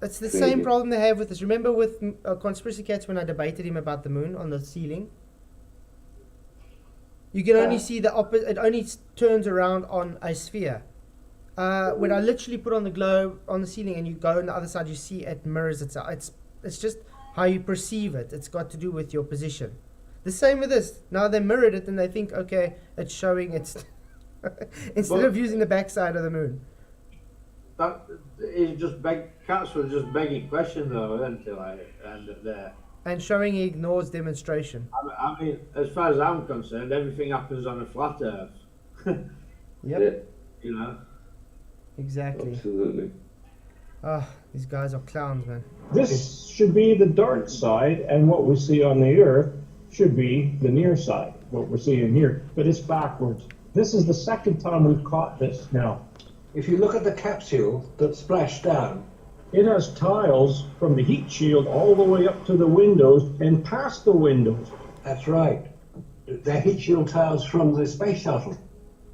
It's the same problem they have with this. Remember with Conspiracy Cats when I debated him about the moon on the ceiling? You can only see the opposite. It only turns around on a sphere. When I literally put on the globe on the ceiling and you go on the other side, you see it mirrors itself. It's just how you perceive it. It's got to do with your position. The same with this. Now they mirrored it and they think, okay, it's showing its instead of using the backside of the moon. That is just Cats was just begging question though, isn't it? Like, and there. And showing he ignores demonstration. I mean, as far as I'm concerned, everything happens on a flat Earth. Yep. Yeah, You know. Exactly. absolutely. Ah, these guys are clowns, man. This should be the dark side, and what we see on the Earth should be the near side, what we're seeing here. But it's backwards. This is the second time we've caught this now. If you look at the capsule that splashed down, It has tiles from the heat shield all the way up to the windows and past the windows. that's right. They're heat shield tiles from the space shuttle.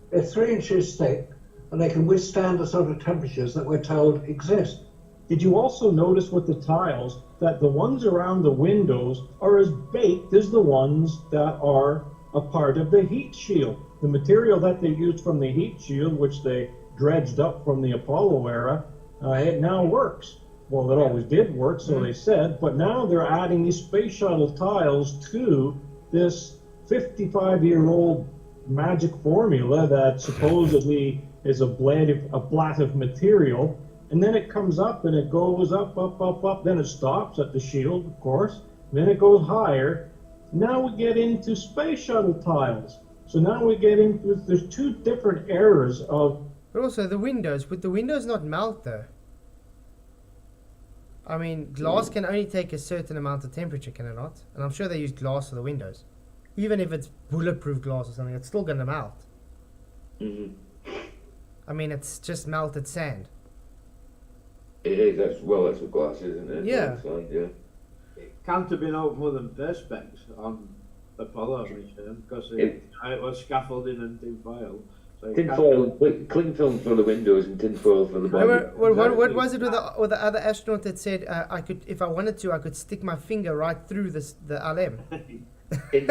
They're 3 inches thick, and they can withstand the sort of temperatures that we're told exist. Did you also notice with the tiles that the ones around the windows are as baked as the ones that are a part of the heat shield? The material that they used from the heat shield, which they dredged up from the Apollo era, it now works. Well, it always did work, so they said, but now they're adding these space shuttle tiles to this 55-year-old magic formula that supposedly is a blat of material, and then it comes up and it goes up, then it stops at the shield, of course, then it goes higher. Now we get into space shuttle tiles. So now we get into, there's two different eras of. But also the windows, would the windows not melt though? I mean, glass can only take a certain amount of temperature, can it not? And I'm sure they use glass for the windows. Even if it's bulletproof glass or something, it's still going to melt. Mm-hmm. I mean, it's just melted sand. It is. That's what glass is, isn't it? Yeah. Outside, yeah. it can't have been open than perspex on Apollo mission because it was scaffolding and tinfoil. So it Tin can't- foil, cling film for the windows and tin foil for the body. What was it with the other astronaut that said I could, if I wanted to, I could stick my finger right through the LM? Isn't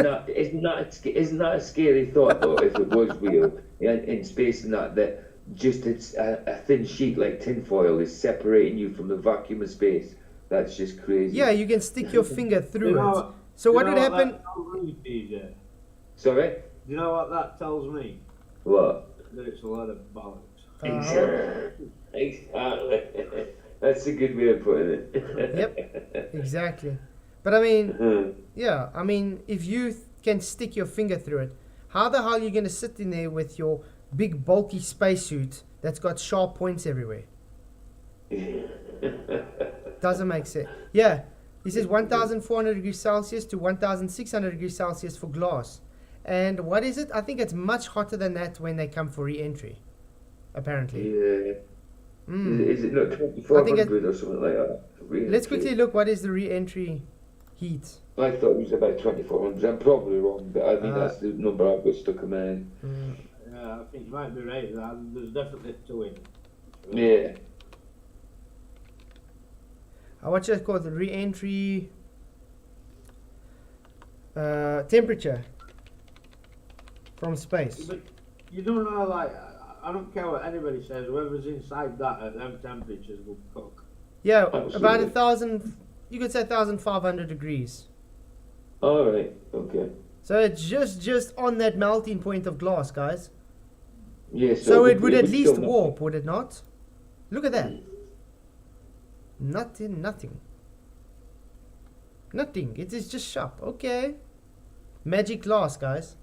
that a scary thought though? If it was real in space and that just it's a thin sheet like tin foil is separating you from the vacuum of space. That's just crazy. Yeah, you can stick your finger through You know it. what- So you what know would happen? That tells me, DJ? Sorry. Do you know what that tells me? What? That it's a lot of bollocks. Exactly. That's a good way of putting it. Yep, exactly. But I mean, yeah, I mean, if you can stick your finger through it, how the hell are you going to sit in there with your big bulky spacesuit that's got sharp points everywhere? Doesn't make sense. Yeah, he says 1,400 degrees Celsius to 1,600 degrees Celsius for glass. And what is it? I think it's much hotter than that when they come for re-entry, apparently. Yeah. Mm. Is it not 2,400 or something like that? Let's quickly look what is the re-entry heat. I thought it was about 2,400. I'm probably wrong, but I think that's the number I've got stuck in my head. Yeah, I think you might be right. There's definitely two in. Yeah. What's it called? The re-entry temperature from space. But you don't know, like, I don't care what anybody says, whoever's inside that at them temperatures will cook. Yeah, Absolutely. about 1,000. You could say 1,500 degrees. All right. Okay. So it's just on that melting point of glass, guys. Yeah. So it would at least still not- warp, would it not? Look at that. Nothing. It is just sharp. Okay. Magic glass, guys.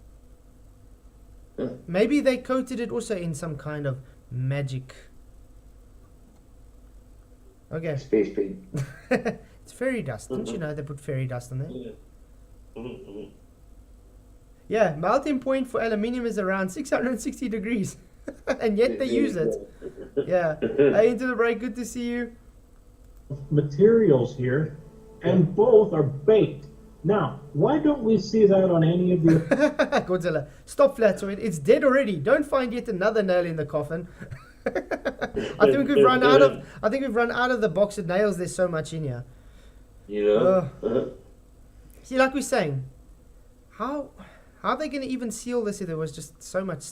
Huh. Maybe they coated it also in some kind of magic. Okay. Space paint. It's fairy dust. Didn't you know they put fairy dust on there? Yeah, melting point for aluminium is around 660 degrees. And yet they use it. Yeah. Hey, into the break. Good to see you. Materials here, and both are baked. Now, why don't we see that on any of the Godzilla. Stop, Flatoid. It's dead already. Don't find yet another nail in the coffin. I think we've run out of the box of nails. There's so much in here. You know. See, like we're saying, how are they going to even seal this if there was just so much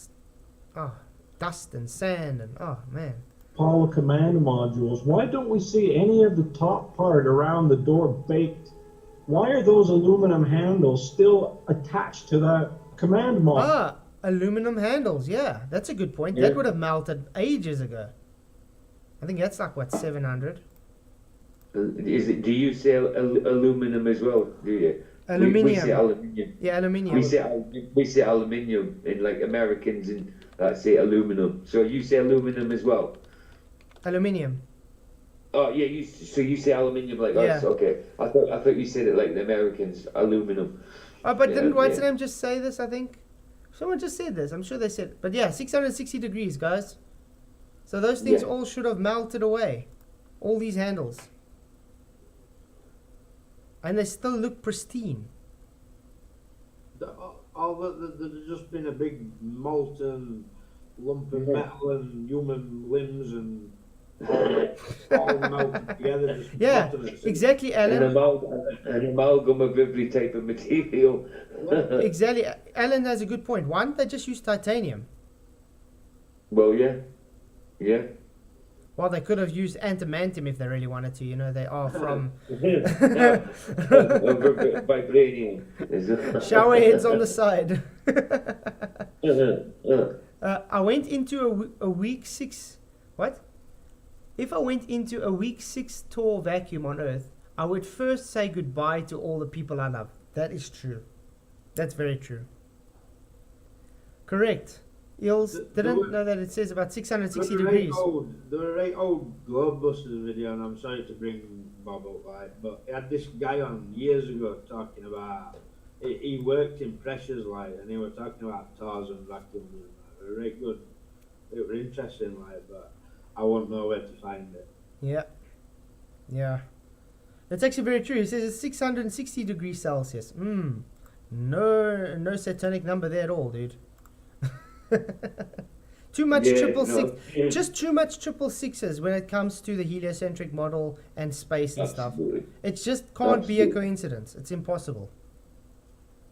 dust and sand and man. Apollo command modules? Why don't we see any of the top part around the door baked? Why are those aluminum handles still attached to that command module? Aluminum handles. Yeah, that's a good point. Yeah. That would have melted ages ago. I think that's like, what, 700? Is it? Do you sell aluminum as well? Do you? Aluminium. We say aluminium. Yeah, aluminium. We say aluminium in like Americans and that say aluminum. So you say aluminum as well? Aluminium. Oh yeah, you say aluminium like us. Yeah. Okay, I thought you said it like the Americans, aluminum. But Yeah, didn't what's yeah. the name just say this? I think someone just said this. I'm sure they said. But yeah, 660 degrees, guys. So those things Yeah. all should have melted away. All these handles. And they still look pristine. There's just been a big molten lump of metal and human limbs and all melted together. Just Yeah, rotten at sea. exactly, An Alan. amalgam of every type of material. Exactly. Alan has a good point. Why don't they just use titanium? Well, yeah. Well, they could have used antimantium if they really wanted to. You know, they are from Vibranium. shower heads on the side. I went into a week 6. What? If I went into a week 6 tour vacuum on Earth, I would first say goodbye to all the people I love. That is true. That's very true. Correct. Eels didn't know that it says about 660 degrees. There were a right old Globebusters video, and I'm sorry to bring Bob up, like, but he had this guy on years ago talking about he worked in pressures, like, and he was talking about tars and vacuums and that. They were right good. It was interesting, like, but I won't know where to find it. Yeah. Yeah. That's actually very true. He says it's 660 degrees Celsius. No satanic number there at all, dude. Too much Yeah, triple no, six. yeah. Just too much triple sixes when it comes to the heliocentric model and space and stuff. Absolutely. It just can't be a Absolutely. coincidence. It's impossible.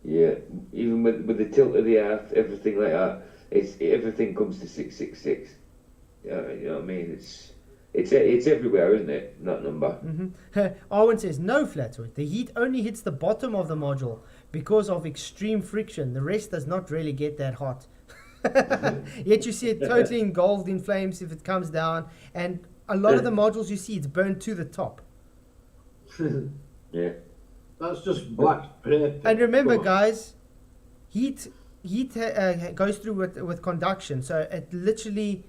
Yeah, even with the tilt of the Earth, everything like that, everything comes to 666. Yeah, you know what I mean. It's everywhere, isn't it? That number. Arwen says, no, Flatwood. The heat only hits the bottom of the module because of extreme friction. The rest does not really get that hot. Yet you see it totally engulfed in flames if it comes down. And a lot of the modules you see, it's burned to the top. Yeah. That's just black spray. And remember, Come on. guys, heat goes through with conduction. So it literally,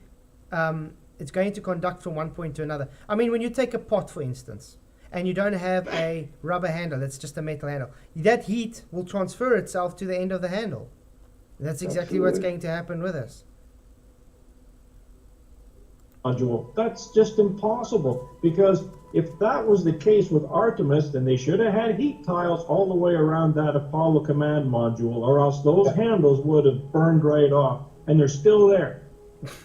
it's going to conduct from one point to another. I mean, when you take a pot, for instance, and you don't have a rubber handle, it's just a metal handle, that heat will transfer itself to the end of the handle. That's exactly what's Absolutely. going to happen with us. Module. That's just impossible, because if that was the case with Artemis, then they should have had heat tiles all the way around that Apollo command module, or else those handles would have burned right off, and they're still there.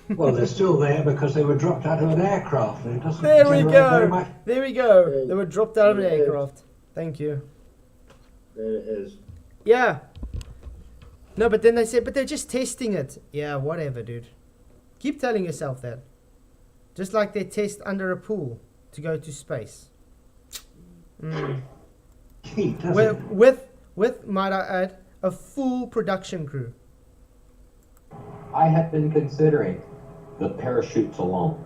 Well, they're still there because they were dropped out of an aircraft. And it doesn't There we generate very go. much. There we go. They were dropped out of an aircraft. Thank you. There it is. Yeah. No, but then they said, but they're just testing it. Yeah, whatever, dude. Keep telling yourself that. Just like they test under a pool to go to space. Heat, doesn't it? With, might I add, a full production crew. I have been considering the parachutes alone.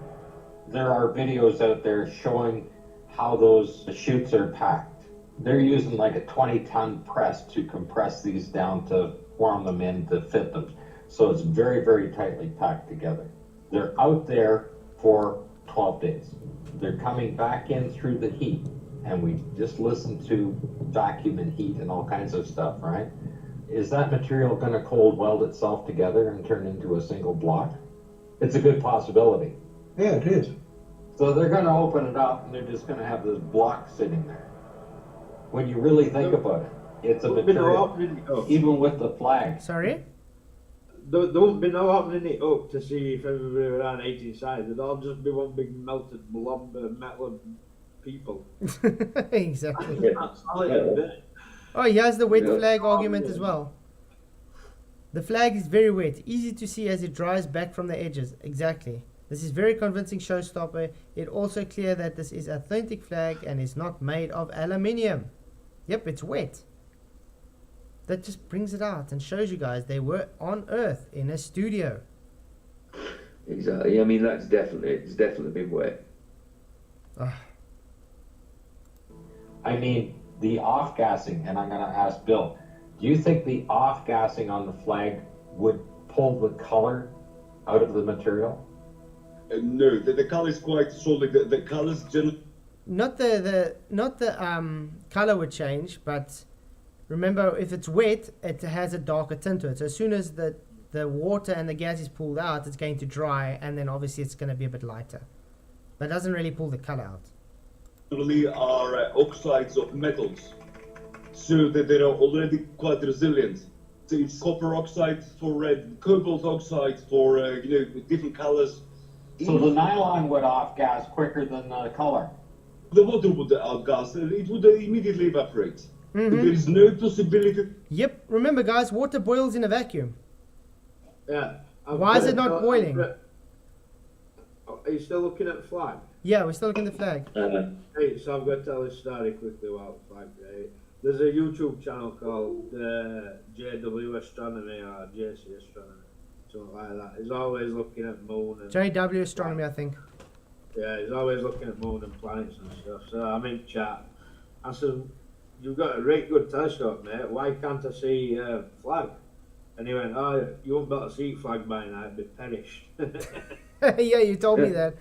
There are videos out there showing how those chutes are packed. They're using like a 20-ton press to compress these down to form them in to fit them. So it's very, very tightly packed together. They're out there for 12 days. They're coming back in through the heat, and we just listened to vacuum and heat and all kinds of stuff, right? Is that material going to cold weld itself together and turn into a single block? It's a good possibility. Yeah, it is. So they're going to open it up and they're just going to have this block sitting there. When you really think about it, it's a Don't be no material, opening it up. even with the flag. Sorry? Don't be no opening it up to see if everybody around 18 sides. It'll just be one big melted blob of metal and people. Exactly. That's all it'll be. Oh, here's the wet Yeah. flag argument as well. The flag is very wet, easy to see as it dries back from the edges. Exactly. This is very convincing showstopper. It also clear that this is authentic flag and is not made of aluminium. Yep, it's wet. That just brings it out and shows you guys they were on Earth in a studio. Exactly. I mean, it's definitely been wet. I mean, the off-gassing, and I'm going to ask Bill, do you think the off-gassing on the flag would pull the color out of the material? No, the color is quite solid. The colors generally. Not the color would change, but remember, if it's wet, it has a darker tint to it. So as soon as the water and the gas is pulled out, it's going to dry, and then obviously it's going to be a bit lighter. But it doesn't really pull the color out. Are oxides of metals, so that they are already quite resilient. So it's copper oxide for red, cobalt oxide for different colors. So the nylon would off-gas quicker than the color. The water would outgas, it would immediately evaporate. There is no possibility. Yep. Remember, guys, water boils in a vacuum. Yeah. Why is it not boiling? Are you still looking at the flag? Yeah, we're still looking at the flag. Right, so I'm going to tell this story quickly about the flag, right? There's a YouTube channel called JW Astronomy or JC Astronomy, something like that. He's always looking at moon and JW Astronomy, I think. yeah, he's always looking at moon and planets and stuff. So I'm in chat. I said, "You've got a great good telescope, mate. Why can't I see flag?" And he went, "Oh, you won't be able to see flag by now. It'd be perished." Yeah, you told me that.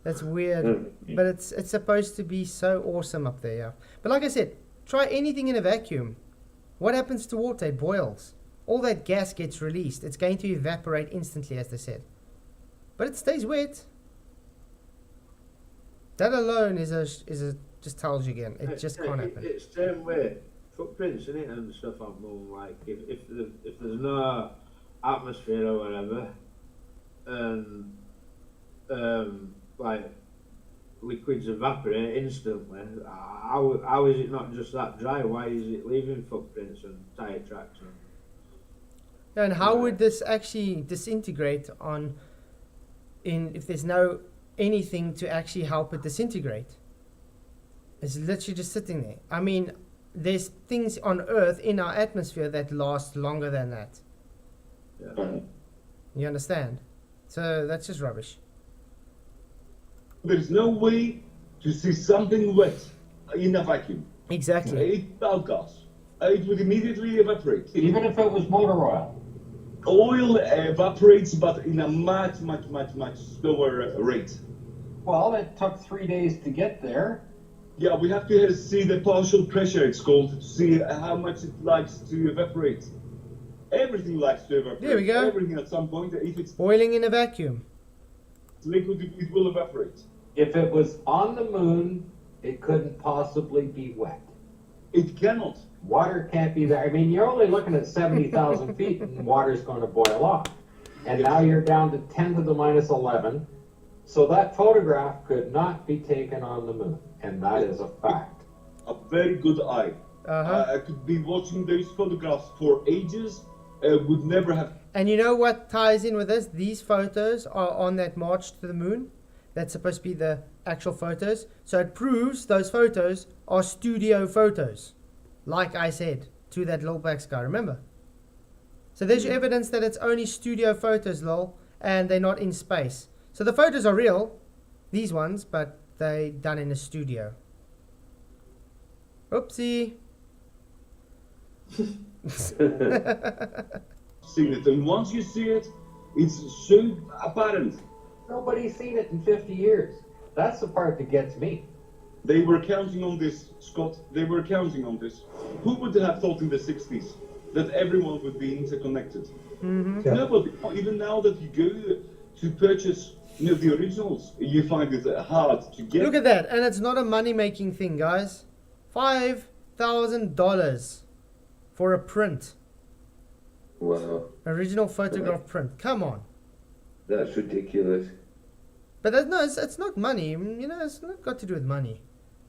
That's weird. But it's supposed to be so awesome up there, yeah. But like I said, try anything in a vacuum. What happens to water? It boils. All that gas gets released. It's going to evaporate instantly, as they said. But it stays wet. That alone is a just tells you again. It just can't happen. It's same way. Footprints in it and stuff on moon. Like if there's no atmosphere or whatever, and like liquids evaporate instantly, how is it not just that dry? Why is it leaving footprints and tire tracks? And how would this actually disintegrate if there's no anything to actually help it disintegrate? It's literally just sitting there. I mean, there's things on Earth in our atmosphere that last longer than that. Yeah. You understand? So that's just rubbish. There's no way to see something wet in a vacuum. Exactly. Without gas. It would immediately evaporate. Even if it was motor oil. Oil evaporates, but in a much slower rate. Well, it took 3 days to get there. Yeah, we have to see the partial pressure, it's called, to see how much it likes to evaporate. Everything likes to evaporate. There we go. Everything at some point, if it's Boiling in a vacuum. liquid, it will evaporate. If it was on the moon, it couldn't possibly be wet. It cannot. Water can't be there. I mean, you're only looking at 70,000 feet and water's going to boil off. And now you're down to 10 to the minus 11. So that photograph could not be taken on the moon. And that is a fact. A very good eye. Uh-huh. I could be watching those photographs for ages, would never have. And you know what ties in with this? These photos are on that march to the moon. That's supposed to be the actual photos. So it proves those photos are studio photos. Like I said to that Lil Bax guy, remember? So there's your evidence that it's only studio photos, lol, and they're not in space. So the photos are real, these ones, but they done in a studio. Oopsie. Seen it, and once you see it, it's so apparent. Nobody's seen it in 50 years. That's the part that gets me. They were counting on this, Scott. They were counting on this. Who would have thought in the 60s that everyone would be interconnected? Mm-hmm. Yeah. Nobody. Even now that you go to purchase, the originals, you find it hard to get. Look at that, and it's not a money-making thing, guys. $5,000 for a print. Wow, Original photograph print. Come on. that's ridiculous. But it's not money. It's not got to do with money.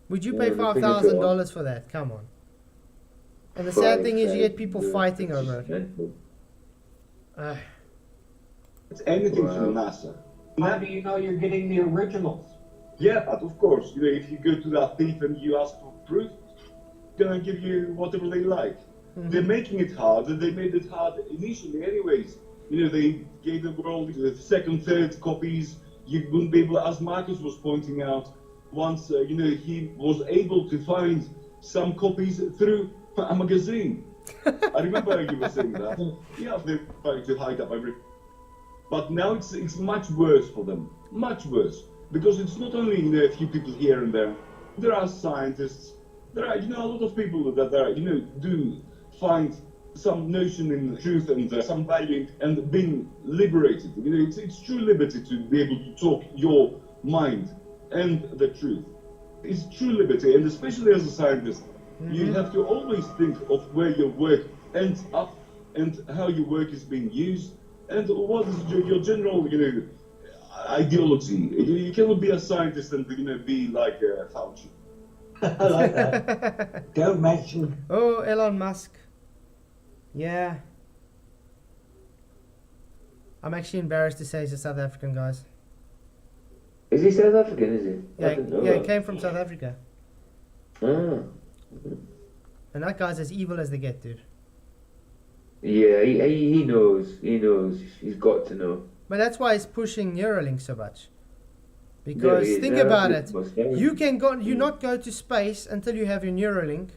Would you pay No, the thing is, $5,000 for that? Come on. And the sad thing is you get people fighting over it. Uh, It's anything Wow. from NASA. How do you know you're getting the originals? Yeah, but of course, if you go to that thief and you ask for proof, they're gonna give you whatever they like. They're making it hard, and they made it hard initially anyways. They gave the world the second, third copies. You wouldn't be able, as Marcus was pointing out, once, he was able to find some copies through a magazine. I remember you were saying that. Yeah, they're trying to hide up everything. But now it's much worse for them, much worse. Because it's not only a few people here and there. There are scientists, there are, a lot of people that are, do find some notion in truth and some value and being liberated. It's true liberty to be able to talk your mind and the truth. It's true liberty, and especially as a scientist, you have to always think of where your work ends up and how your work is being used and what is your general, ideology. You cannot be a scientist and be like Fauci. I like that. Don't mention. Oh, Elon Musk. Yeah. I'm actually embarrassed to say he's a South African, guys. Is he South African, is he? I Yeah, didn't know yeah, he that. came from South Africa. Ah. And that guy's as evil as they get, dude. Yeah, he knows. He knows. He's got to know. But that's why he's pushing Neuralink so much. Because Yeah, he think is. about Yeah, it. most definitely. You not go to space until you have your Neuralink.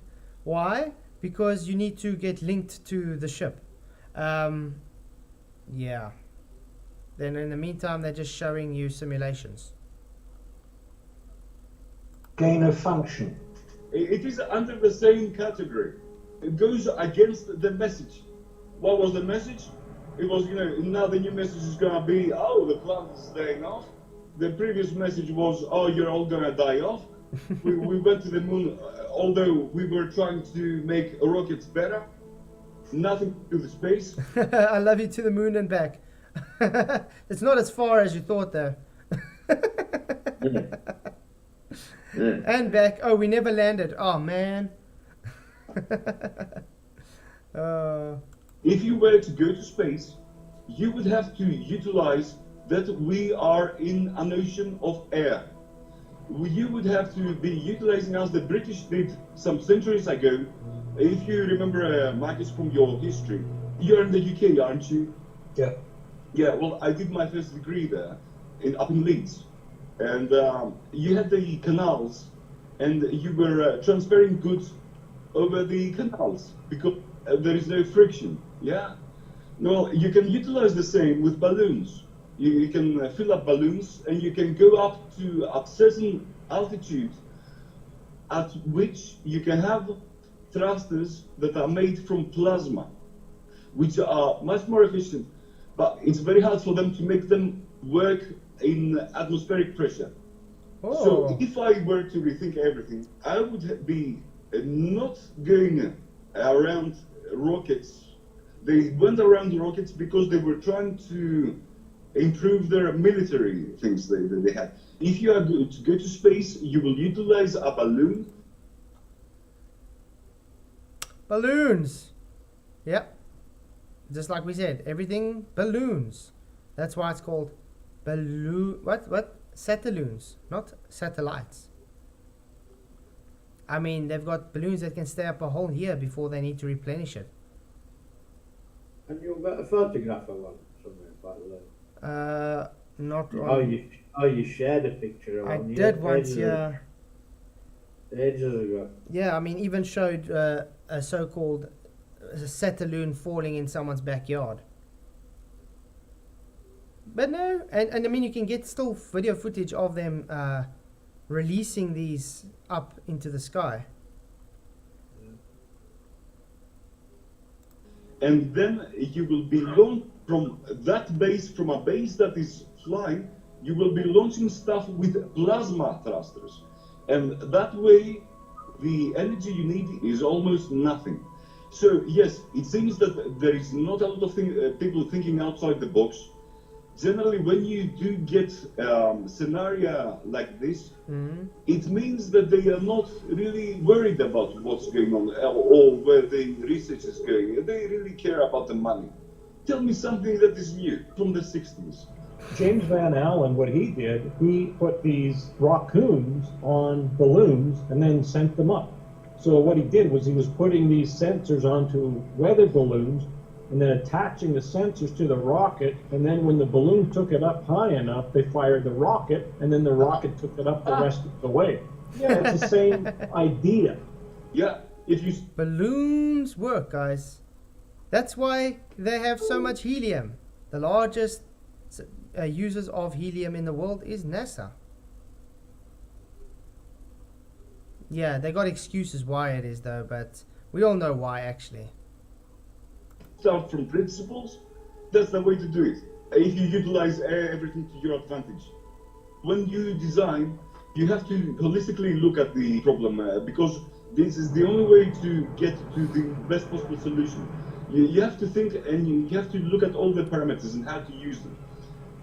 Why? Because you need to get linked to the ship. Yeah. Then in the meantime, they're just showing you simulations. Gain of function. It is under the same category. It goes against the message. What was the message? It was, now the new message is going to be, the planet is staying off. The previous message was, "Oh, you're all gonna die off." we went to the moon, although we were trying to make rockets better. Nothing to do with space. I love you to the moon and back. It's not as far as you thought, though. And back. Oh, we never landed. Oh, man. If you were to go to space, you would have to utilize that we are in an ocean of air. You would have to be utilizing as the British did some centuries ago. If you remember, Marcus, from your history, you're in the UK, aren't you? Yeah. Yeah, well, I did my first degree there, up in Leeds. And you had the canals, and you were transferring goods over the canals because there is no friction, yeah? Well, you can utilize the same with balloons. You can fill up balloons, and you can go up to a certain altitude at which you can have thrusters that are made from plasma, which are much more efficient, but it's very hard for them to make them work in atmospheric pressure. Oh. So if I were to rethink everything, I would be not going around rockets. They went around rockets because they were trying to improve their military things that they had. If you are going to go to space, you will utilize a balloon. Balloons. Yep. Just like we said, everything balloons. That's why it's called balloon. What? Satelloons, not satellites. I mean, they've got balloons that can stay up a whole year before they need to replenish it. And you've got a photograph of one somewhere, by the way. Not Oh, on. you shared a picture of I one. did once, yeah. Ages ago. Yeah, I mean, even showed a so-called Satelloon falling in someone's backyard. But no, and I mean, you can get still video footage of them releasing these up into the sky. And then you will be launched from that base, from a base that is flying, you will be launching stuff with plasma thrusters. And that way, the energy you need is almost nothing. So yes, it seems that there is not a lot of people thinking outside the box. Generally, when you do get scenario like this, it means that they are not really worried about what's going on or where the research is going. They really care about the money. Tell me something that is new from the 60s. James Van Allen, what he did, he put these raccoons on balloons and then sent them up. So what he did was he was putting these sensors onto weather balloons and then attaching the sensors to the rocket, and then when the balloon took it up high enough, they fired the rocket, and then the rocket took it up the rest of the way. Yeah, it's the same idea. Yeah, if you... Balloons work, guys. That's why they have so much helium. The largest users of helium in the world is NASA. Yeah, they got excuses why it is though, but we all know why actually. Start from principles, that's the way to do it. If you utilize everything to your advantage. When you design, you have to holistically look at the problem because this is the only way to get to the best possible solution. You have to think and you have to look at all the parameters and how to use them.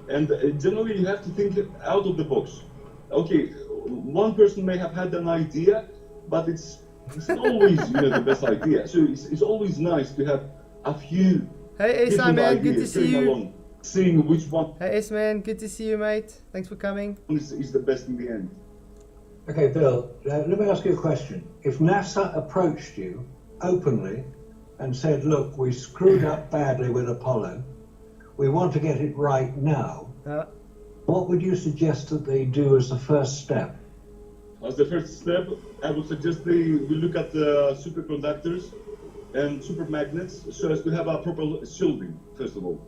And generally you have to think out of the box. Okay, one person may have had an idea, but it's not always the best idea. So it's always nice to have a few Hey Ace, different man, good to ideas see going you. along, seeing which one Hey Ace, man, good to see you, mate. Thanks for coming. is the best in the end. Okay, Bill, let me ask you a question. If NASA approached you openly and said, look, we screwed up badly with Apollo, we want to get it right now, what would you suggest that they do as the first step? As the first step, I would suggest we look at the superconductors and supermagnets so as to have a proper shielding, first of all.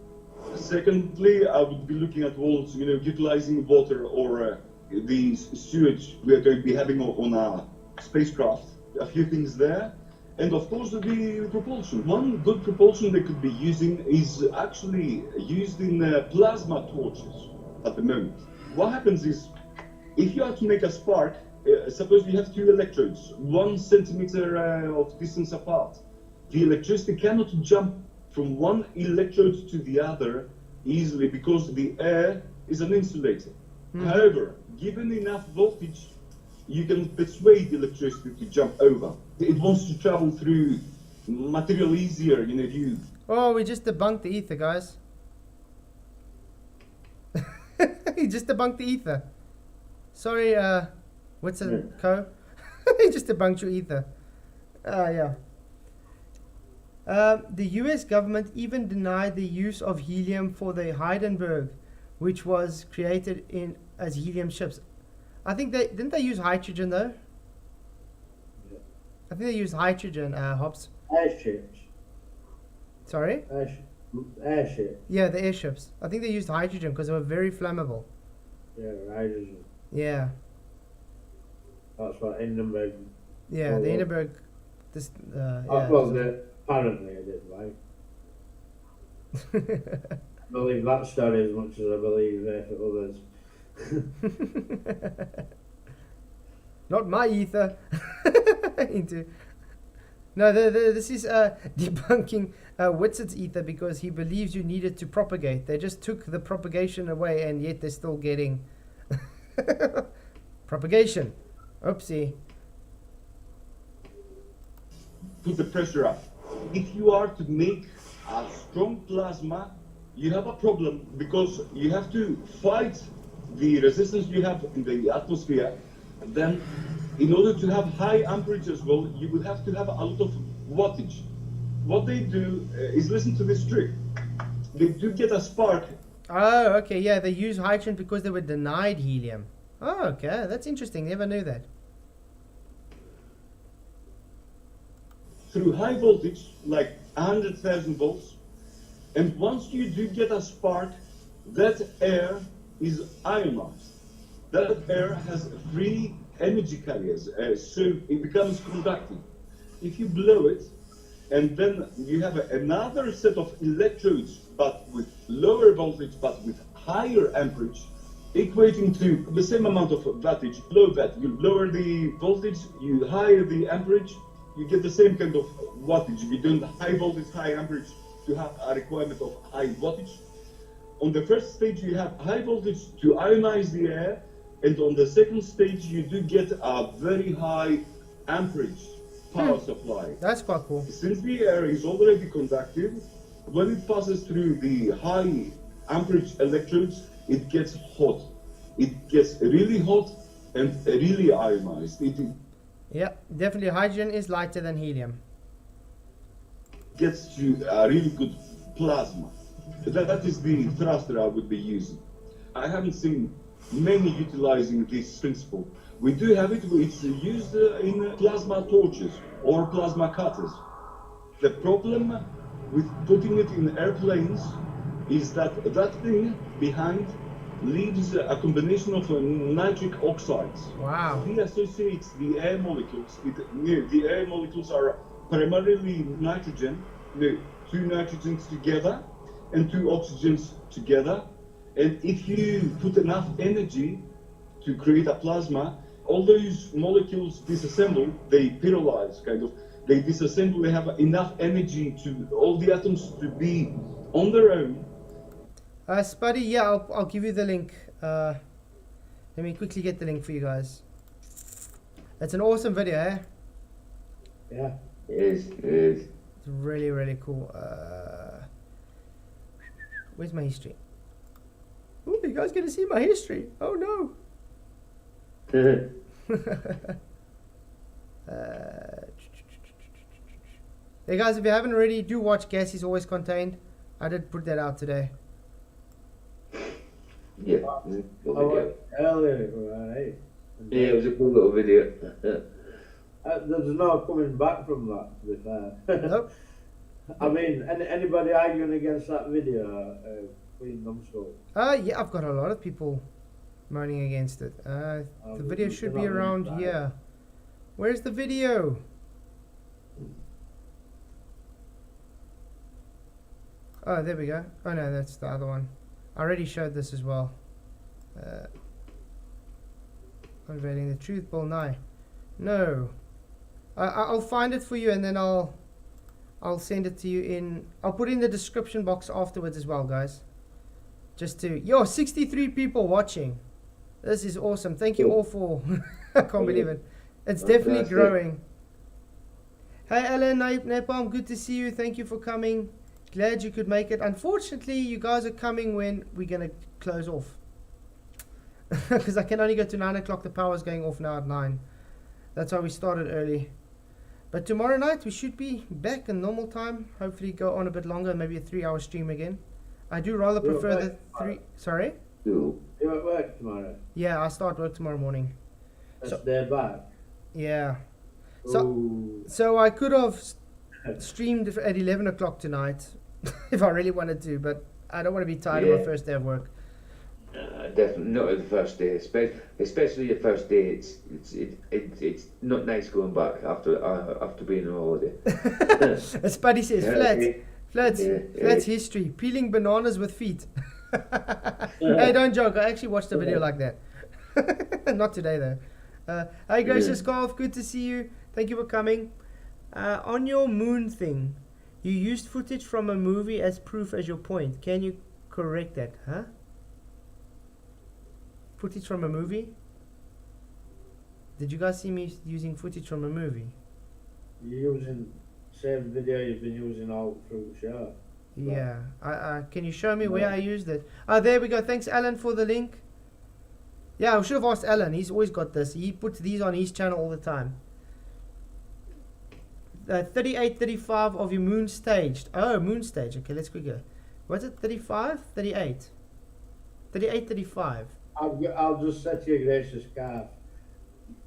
Secondly, I would be looking at walls, utilizing water or the sewage we are going to be having on our spacecraft. A few things there. And of course, the propulsion. One good propulsion they could be using is actually used in plasma torches. at the moment. What happens is, if you have to make a spark, suppose you have two electrodes, 1 centimeter of distance apart. The electricity cannot jump from one electrode to the other easily because the air is an insulator. However, given enough voltage, you can persuade the electricity to jump over. It wants to travel through material easier, you know, if you... Oh, we just debunked the ether, guys. He just debunked the ether. Sorry, what's it, Co? He just debunked your ether. Yeah. The US government even denied the use of helium for the Hindenburg, which was created as helium ships. I think didn't they use hydrogen though? Yeah. I think they used hydrogen, Hobbs. Airships. Sorry? Airship. Yeah, the airships. I think they used hydrogen because they were very flammable. Yeah, hydrogen. Yeah. That's what Hindenburg. Yeah, Oh, the well. Hindenburg. This. Well, apparently it did, right? I believe that story as much as I believe others. Not my ether. No, this is debunking Whitson's ether because he believes you need it to propagate. They just took the propagation away, and yet they're still getting propagation. Oopsie. Put the pressure up. If you are to make a strong plasma, you have a problem because you have to fight the resistance you have in the atmosphere. And then, in order to have high amperage as well, you would have to have a lot of wattage. What they do is listen to this trick. They do get a spark. Oh, okay, yeah, they use hydrogen because they were denied helium. Oh, okay, that's interesting. Never knew that. Through high voltage, like 100,000 volts, and once you do get a spark, that air is ionized. That air has free energy carriers, so it becomes conductive. If you blow it, and then you have another set of electrodes, but with lower voltage, but with higher amperage, equating to the same amount of wattage, blow that. You lower the voltage, you higher the amperage, you get the same kind of wattage. If you don't high voltage, high amperage, to have a requirement of high wattage. On the first stage, you have high voltage to ionize the air, and on the second stage, you do get a very high amperage power supply. That's quite cool. Since the air is already conductive, when it passes through the high amperage electrodes, it gets hot. It gets really hot and really ionized. It Yeah, definitely hydrogen is lighter than helium. gets to a really good plasma. That is the thruster I would be using. I haven't seen many utilizing this principle. We do have it, it's used in plasma torches or plasma cutters. The problem with putting it in airplanes is that that thing behind leaves a combination of nitric oxides. Wow. He associates the air molecules. The air molecules are primarily nitrogen, two nitrogens together and two oxygens together. And if you put enough energy to create a plasma, all those molecules disassemble, they pyrolyze kind of. They disassemble, they have enough energy to all the atoms to be on their own. Spuddy, yeah, I'll give you the link. Let me quickly get the link for you guys. It's an awesome video, eh? Yeah. It is. It is. It's really, really cool. Where's my history? Ooh, you guys gonna see my history? Oh no! Hey guys, if you haven't already, do watch Gas is Always Contained. I did put that out today. Yeah. It was a cool video. Earlier, right? Yeah, it was a cool little video. There's no coming back from that, to be fair. Nope. I mean, anybody arguing against that video, Queen Numbskull? Yeah, I've got a lot of people moaning against it. The video should be around here. Where's the video? Oh, there we go. Oh no, that's the other one. I already showed this as well. Unveiling the truth, Bill Nye. No. I'll find it for you, and then I'll send it to you in. I'll put it in the description box afterwards as well, guys. Just to 63 people watching. This is awesome. Thank you all for. I can't believe it. It's definitely growing. Hey Alan, Napalm, good to see you. Thank you for coming. Glad you could make it. Unfortunately, you guys are coming when we're gonna close off. Because I can only go to 9 o'clock. The power's going off now at 9. That's why we started early. But tomorrow night we should be back in normal time. Hopefully go on a bit longer, maybe a 3-hour stream again. I do rather prefer the 3. Sorry? You at work tomorrow? Yeah, I start work tomorrow morning. That's their back. Yeah. Ooh. So I could have streamed at 11 o'clock tonight if I really wanted to, but I don't want to be tired of my first day of work. Definitely not at the first day, especially the first day. It's not nice going back after being on holiday. As Buddy says, Flat's history, peeling bananas with feet. Hey, don't joke. I actually watched a video like that. Not today though. Hey, Gracious Golf, good to see you. Thank you for coming. On your moon thing, you used footage from a movie as proof as your point. Can you correct that? Huh? Footage from a movie? Did you guys see me using footage from a movie? You're using same video you've been using all through the show. Yeah. Can you show me where I used it? Oh, there we go. Thanks, Alan, for the link. Yeah, I should have asked Alan. He's always got this. He puts these on his channel all the time. 38, 35 of your moon staged. Oh, moon stage. Okay, let's quickly go. Was it 35? 38. 38, 35. I'll just set you a gracious calf.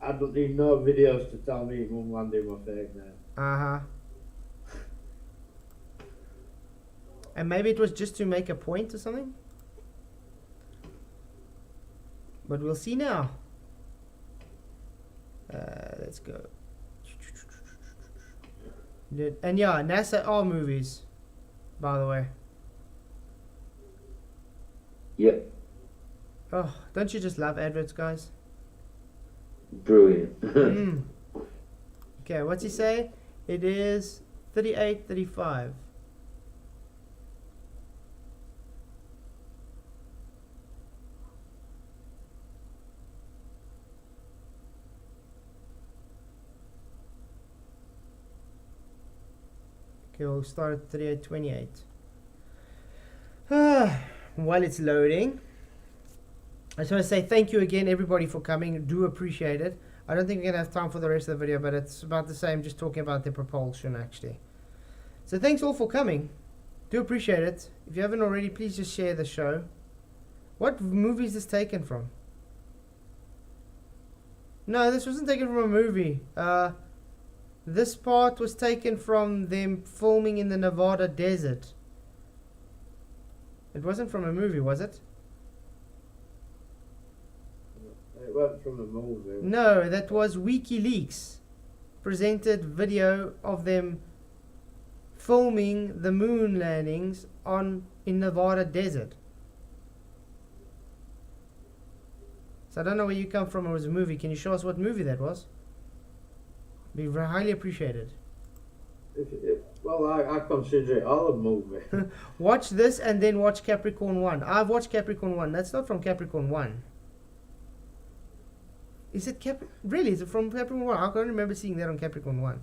I don't need no videos to tell me Mum landing my fake now. Uh-huh. And maybe it was just to make a point or something? But we'll see now. Let's go. And yeah, NASA are movies, by the way. Yep. Oh, don't you just love adverts, guys? Brilliant. Okay, what's he say? It is 38, 35. Okay, we'll start at 38, 28. While it's loading, I just want to say thank you again, everybody, for coming. Do appreciate it. I don't think we're going to have time for the rest of the video, but it's about the same, just talking about the propulsion, actually. So thanks all for coming. Do appreciate it. If you haven't already, please just share the show. What movie is this taken from? No, this wasn't taken from a movie. This part was taken from them filming in the Nevada desert. It wasn't from a movie, was it? It wasn't from a movie. No, that was WikiLeaks presented video of them filming the moon landings in Nevada desert. So I don't know where you come from. It was a movie. Can you show us what movie that was? Be highly appreciated. Well, I consider it all a movie. Watch this and then watch Capricorn 1. I've watched Capricorn 1. That's not from Capricorn 1. Is it really? Is it from Capricorn 1? I can't remember seeing that on Capricorn 1.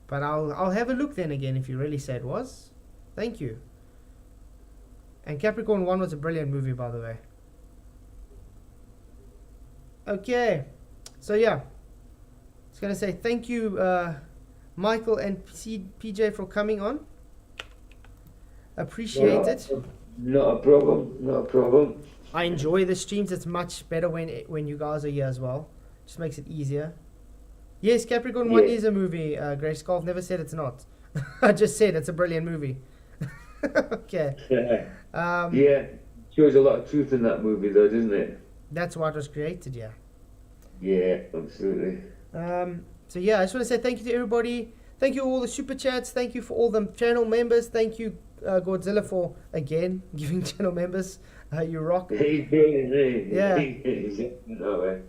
But I'll have a look then again if you really say it was. Thank you. And Capricorn 1 was a brilliant movie, by the way. Okay. So yeah. I was going to say thank you, Michael and PJ, for coming on. Appreciate it. Not a problem. Not a problem. I enjoy the streams. It's much better when you guys are here as well. Just makes it easier. Yes, Capricorn 1 is a movie. Grace Golf never said it's not. I just said it's a brilliant movie. Okay. Yeah. Shows a lot of truth in that movie, though, doesn't it? That's why it was created, yeah. Yeah, absolutely. So yeah, I just want to say thank you to everybody. Thank you all the super chats. Thank you for all the channel members. Thank you, Godzilla, for again giving channel members. You rock. Yeah.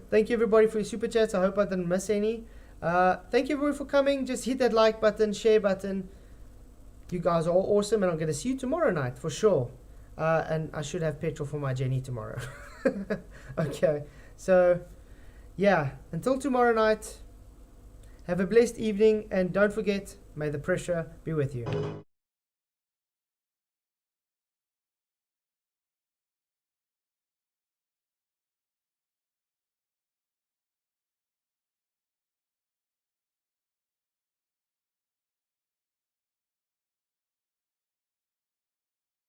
Thank you everybody for your super chats. I hope I didn't miss any. Thank you everybody for coming. Just hit that like button, share button. You guys are all awesome, and I'm going to see you tomorrow night for sure. And I should have petrol for my Jenny tomorrow. Okay, so yeah, until tomorrow night, have a blessed evening, and don't forget, may the pressure be with you.